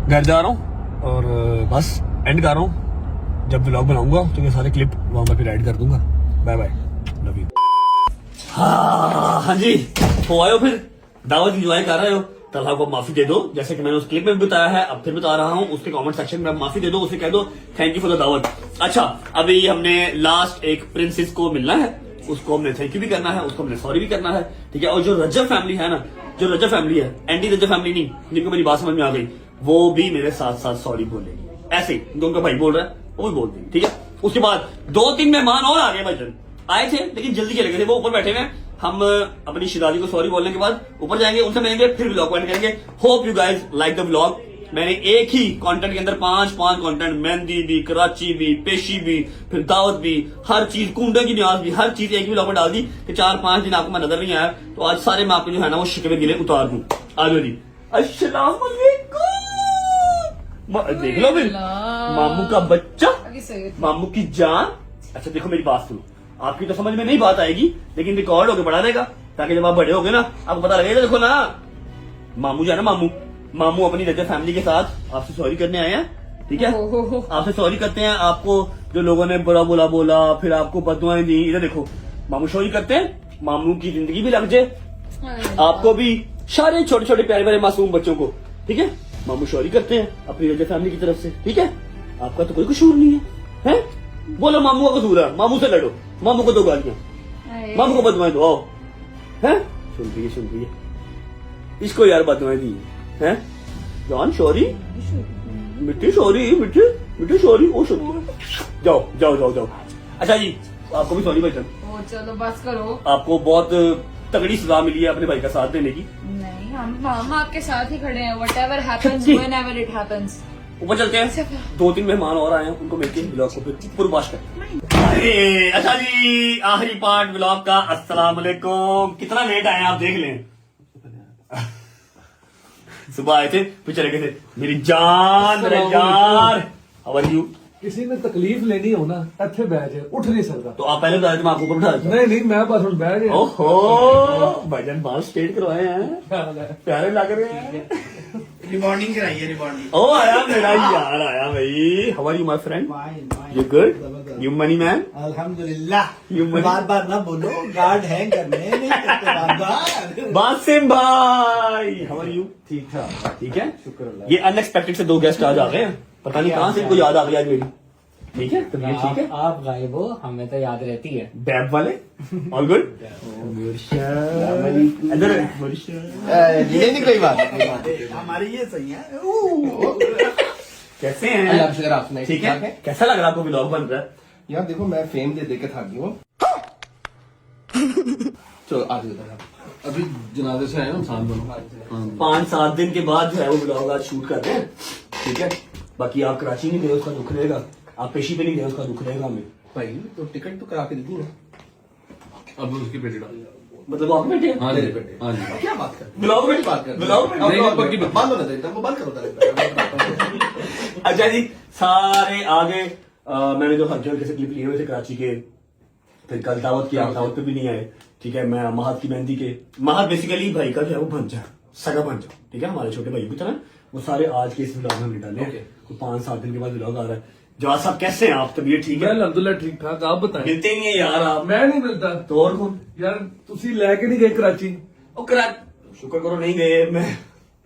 घर जा रहा हूँ और बस एंड कर रहा हूँ। जब व्लॉग बनाऊंगा तो ये सारे क्लिप वहां पर फिर ऐड कर दूंगा। Bye bye, love you. हाँ जी, हो आए हो, फिर दावत इंजॉय कर रहे हो। तलहा को माफी दे दो, जैसे कि मैंने उस क्लिप में भी बताया है, अब फिर बता रहा हूँ। उसके कमेंट सेक्शन में माफी दे दो, उसे कह दो थैंक यू फॉर द दावत। अच्छा, अभी हमने लास्ट एक प्रिंसेस को मिलना है, उसको हमने थैंक यू भी करना है, उसको हमने सॉरी भी करना है, ठीक है? और जो रजब फैमिली है ना, जो रजब फैमिली है, एंटी रजब फैमिली नहीं, जिनको मेरी बात समझ में आ गई, वो भी मेरे साथ साथ सॉरी बोलेगी। ऐसे ही जो उनका भाई बोल रहा है वो भी बोल देंगे, ठीक है? उसके बाद 2-3 मेहमान और आ गए भाईजान, आए थे लेकिन जल्दी चले गए थे, वो ऊपर बैठे हुए हैं। हम अपनी शिदादी को सॉरी बोलने के बाद ऊपर जाएंगे, उनसे मिलेंगे, फिर व्लॉग एंड करेंगे। Hope you guys like the vlog. मैंने एक ही कंटेंट के अंदर 5 कंटेंट, मेहंदी भी, कराची भी, पेशी भी, फिर दावत भी, हर चीज, कुंडे की न्याज भी, हर चीज एक ही व्लॉग में डाल दी कि 4-5 दिन आपको मैं नजर नहीं आया, तो आज सारे मैं आपके जो है ना वो शिकवे गिले उतार दूं। आ जाओ जी, अस्सलाम वालेकुम। देख लो फिर मामू का बच्चा, मामू की जान। अच्छा देखो मेरी बात सुनो, आपकी तो समझ में नहीं बात आएगी, लेकिन रिकॉर्ड होके पढ़ा देगा, ताकि जब आप बड़े होगे ना आपको पता लगेगा। देखो ना, मामू जो है ना, मामू अपनी रजत फैमिली के साथ आपसे सॉरी करने आए हैं, ठीक है। आपसे सॉरी करते हैं, आपको जो लोगों ने बुरा बोला, फिर आपको बददुआएं दी। इधर देखो, मामू सॉरी करते हैं, मामू की जिंदगी भी लग जाए, आपको भी, सारे छोटे छोटे प्यारे प्यारे मासूम बच्चों को, ठीक है। मामू सॉरी करते हैं अपनी रजत फैमिली की तरफ से, ठीक है। आपका तो कोई कसूर नहीं है, हैं? बोलो मामू का कसूर है, मामू से लड़ो, मामू को दो गालियां, मामू को बददुआएं दो, आओ, हैं? सुन रही है, इसको यार बददुआएं दी हैं, जान सॉरी, मिट्टी सॉरी, ओ सॉरी, जाओ। अच्छा जी, आपको भी सॉरी भाई साहब, चलो बस करो। आपको बहुत तगड़ी सजा मिली है अपने भाई का साथ देने की। नहीं, हम आपके साथ ही खड़े हैं, whatever happens, whenever it happens। ऊपर चलते हैं, 2-3 मेहमान और आए हैं, उनको मिलके ब्लॉग को फिर पूर्वाश करते। अच्छा जी, आखिरी पार्ट ब्लॉग का। अस्सलाम वालेकुम। कितना लेट आए आप देख लें, सुबह आए थे फिर चले गए थे। मेरी जान, मेरे यार, हाउ आर यू? किसी ने तकलीफ लेनी हो ना, इत्थे बैठ जाए, उठ नहीं सकता। तो आप पहले बता देते, मैं आपको ऊपर उठा देता। नहीं, मैं बस उठ बैठ गया। ओहो, भाईजान बाल स्ट्रेट करवाए हैं, प्यारे लग रहे हैं। रिबॉन्डिंग कराइए, रिबॉन्डिंग। ओ आया मेरा यार, आया भाई। How are you my friend? You good? You money man? अल्हम्दुलिल्लाह। You money? बार ना बोलो, गार्ड है घर में, नहीं करते बार। बासिम भाई, हाउ आर यू? ठीक ठाक, ठीक है, शुक्र अल्लाह। ये अनएक्सपेक्टेड से 2 गेस्ट आज आ गए हैं, पता नहीं कहाँ से इनको याद आ गई आज मेरी। ठीक है, तबीयत ठीक है? आप गायब हो, हमें तो याद रहती है। बैब वाले ऑल गुड? इधर नहीं, कोई बात नहीं, हमारी ये सही है। कैसे हैं? आप शुक्र, आप सुनाइए, ठीक है, कैसा लग रहा है आपको व्लॉग बन रहा है? यार देखो, मैं फेम दे के थक गया हूँ। चलो आज अभी जनाजे से आए ना, शाम दोनों 5-7 दिन के बाद जो है वो व्लॉग आज शूट करते हैं, ठीक है। बाकी आप कराची नहीं गए, उसका दुख रहेगा, आप पेशी पे नहीं गए, उसका दुख रहेगा हमें। भाई तो टिकट तो करा के दी ना, अब उसकी बेटी डाल। मतलब आप बैठे? हाँ जी, हाँ जी। क्या बात कर, व्लॉग में बात कर, व्लॉग में नहीं, पक्की बात। बंद होना चाहिए, वो बंद करो। अच्छा जी, सारे आगे मैंने जो हल्के हल्के से क्लिप लिए हुए थे कराची के, फिर कल दावत किया, दावत पे भी नहीं आए, ठीक है। मैं महत की मेहंदी के, महत बेसिकली भाई का जो है वो भंजा, सगा भंजा, ठीक है, हमारे छोटे भाई की तरह, वो सारे आज के इस व्लॉग में डाले हैं। 5-7 दिन के बाद व्लॉग आ रहा है। जवाब साहब कैसे हैं आप? तबीयत ठीक है? अल्हम्दुलिल्लाह ठीक ठाक, आप बताएं। मिलते नहीं है यार आप? मैं नहीं मिलता तो और कौन? यार तुसी लेके नहीं गए कराची? ओ करा, शुक्र करो नहीं गए,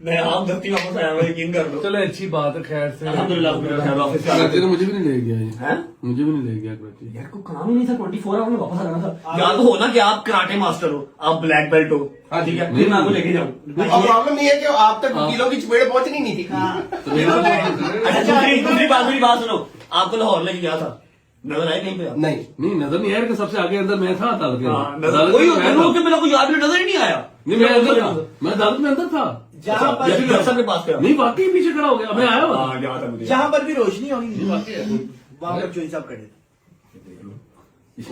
मैं आप धरती वापस आया हूँ, यकीन कर लो। चलो अच्छी बात है, खैर से। अल्हम्दुलिल्लाह ऑफिस से आ कराची गए। तो मुझे भी नहीं ले गया ये। हैं? मुझे भी नहीं ले गया कराची। यार को काम ही नहीं था, 24 आवर में वापस आ जाना था। या तो हो ना कि आप कराटे मास्टर हो, आप ब्लैक बेल्ट हो, ठीक है, फिर मैं आपको लेके जाऊँ। प्रॉब्लम नहीं है कि आप तक किलो की चपेट पहुंचनी नहीं थी। अच्छा दूसरी बात सुनो, आपको लाहौर लेके गया था, नजर आए कहीं पे आप? नहीं नजर नहीं आया कि सबसे आगे अंदर मैं था अदालत के हाँ, अंदर। नजर अदालत कोई में मैं लोग था। के मेरे को याद नजर ही नहीं आया। नहीं, मैं अंदर था, मैं अदालत में अंदर था। जहाँ पर जैसे डॉक्टर साहब के पास थे आप? नहीं, वाकई पीछे खड़ा हो गया, मैं आया हुआ था। हाँ, याद है मुझे। जहाँ पर भी रोशनी होगी वहाँ पर चोरी साहब खड़े थे।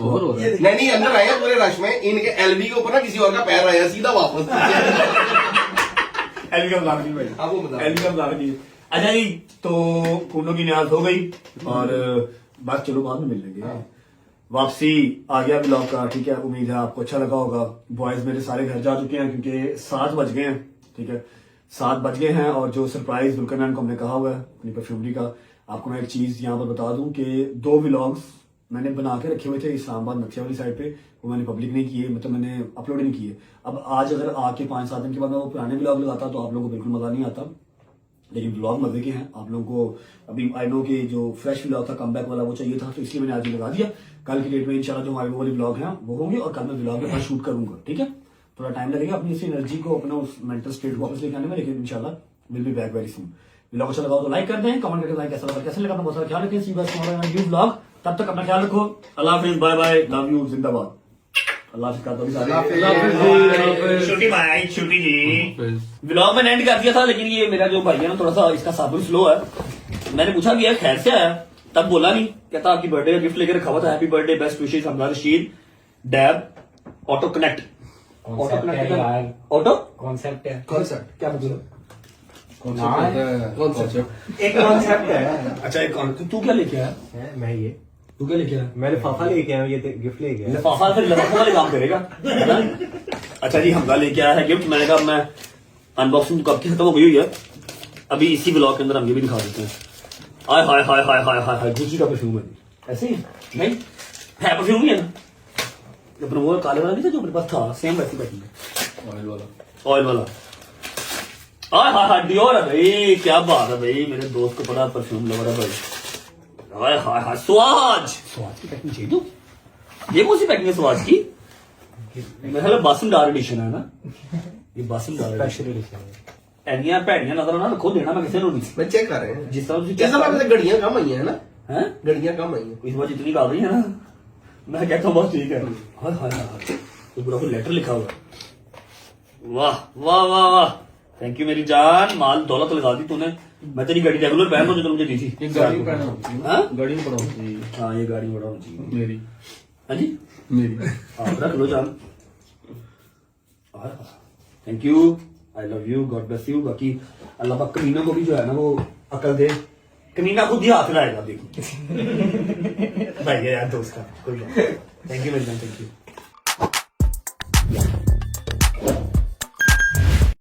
ओवर हो रहा है। नहीं, अंदर आया पूरे रश में, इनके एलबी के ऊपर ना किसी और का पैर आया, सीधा वापस। एलकम लागनी भाई, आप वो बताओ। एलकम लागनी। अच्छा जी, तो खूनों की न्याज हो गई और बस चलो बाद में मिल लेंगे। वापसी आ गया ब्लॉग का, ठीक है। उम्मीद है आपको अच्छा लगा होगा। बॉयज मेरे सारे घर जा चुके हैं क्योंकि 7 बज गए हैं, ठीक है, 7 बज गए हैं। और जो सरप्राइज दुल्कन मैन को हमने कहा हुआ है अपनी परफ्यूमरी का, आपको मैं एक चीज यहाँ पर बता दूं कि 2 व्लॉग्स मैंने बना के रखे हुए थे इस्लामाबाद नक्शे वाली साइड पे, वो मैंने पब्लिक नहीं किए, मतलब मैंने अपलोड नहीं किए। अब आज अगर आके 5-7 दिन के बाद मैं वो पुराने व्लॉग लगाता तो आप लोगों को बिल्कुल मजा नहीं आता, लेकिन व्लॉग मजे के हैं। आप लोगों को अभी आई नो कि जो फ्रेश व्लॉग था, कमबैक वाला, वो चाहिए था, तो इसलिए मैंने आज ही लगा दिया। कल की डेट में इंशाल्लाह जो हमारे वो वाले व्लॉग हैं वो होंगे और कल मैं व्लॉग में शूट करूंगा, ठीक है। थोड़ा टाइम लगेगा अपनी इसी एनर्जी को, अपना उस मेंटल स्टेट को वापस लेके आने में, लेकिन इंशाल्लाह will be back very soon. Vlog अच्छा लगा तो लाइक कर दें, कमेंट करके कैसा लगा, कैसे लगा, बहुत सारा ख्याल रखें। सी बस न्यू व्लॉग, तब तक अपना ख्याल रखो। अल्लाह हाफिज, बाय बाय, लव यू, जिंदाबाद। अल्लाह हाफिज करता हूं सारे। छोटी भाई, छोटी जी, व्लॉग में एंड कर दिया था, लेकिन ये मेरा जो भाई है ना, थोड़ा सा इसका साबुन स्लो है। मैंने पूछा कि यार खैर से आया, तब बोला नहीं, कहता आपकी बर्थडे का गिफ्ट लेकर रखा हुआ था, हैप्पी बर्थडे, बेस्ट विशेस, हमला Rashid, dab, auto connect. Auto connect, auto concept है। कॉन्सेप्ट क्या मतलब? एक कॉन्सेप्ट है। अच्छा एक तू क्या लेके आया? मैं ये तू क्या लेके आया? मैं लिफाफा लेके आया हूँ, ये गिफ्ट लेके आया। लिफाफा फिर लिफाफा वाले काम करेगा। अच्छा जी, हमजा लेके आया है गिफ्ट। मैंने कहा मैं अनबॉक्सिंग कब की खत्म हो गई हुई है, अभी इसी ब्लॉग के अंदर हम ये भी दिखा देते हैं। आय हाय हाय हाय हाय हाय हाय, गुची का परफ्यूम है। ऐसे ही नहीं है, परफ्यूम ही है ना। अपना वो काले वाला नहीं था जो अपने पास था, सेम वैसी पैकिंग है, ऑयल वाला। आय हाय हाय, डियोर है भाई, क्या बात है भाई, मेरे दोस्त को बड़ा परफ्यूम लग रहा है भाई। हाय हाय हाय, स्वाज की पैकिंग चाहिए तू? ये कौन सी पैकिंग है स्वाज की? मेरे ख्याल बासमदार एडिशन है ना ये, बासमदार स्पेशल एडिशन है। ਐਨੀਆਂ ਭੈੜੀਆਂ ਨਜ਼ਰ ਨਾ ਰੱਖੋ, ਦੇਣਾ मैं किसी ਨੂੰ नहीं। मैं चेक कर रहे हैं जिस तरह ਤੁਸੀਂ जिस समय से घड़ियां कम आई हैं ना, हैं घड़ियां कम आई हैं। इस बार जितनी डाल रही है ना, मैं कहता हूँ बहुत ठीक है। हाय हाय हाय, तो पूरा कोई लेटर लिखा हुआ है। वाह वाह वाह वाह, थैंक यू मेरी जान, माल दौलत लगा दी तूने। मैं तेरी गाड़ी रेगुलर पहन जो तुमने मुझे दी थी। गाड़ी में पहना होती है। हाँ? गाड़ी में पड़ा होती है। हाँ, ये गाड़ी बड़ा होनी चाहिए मेरी हाँ जी, मेरी आप रख लो जान। Thank you, I love you, God bless you. बाकी अल्लाह पाक कमीना को भी जो है ना वो अकल दे, कमीना खुद ही हाथ लाएगा देखो। भाई यार दोस्त का कोई बात। थैंक यू मेरी जान, थैंक यू।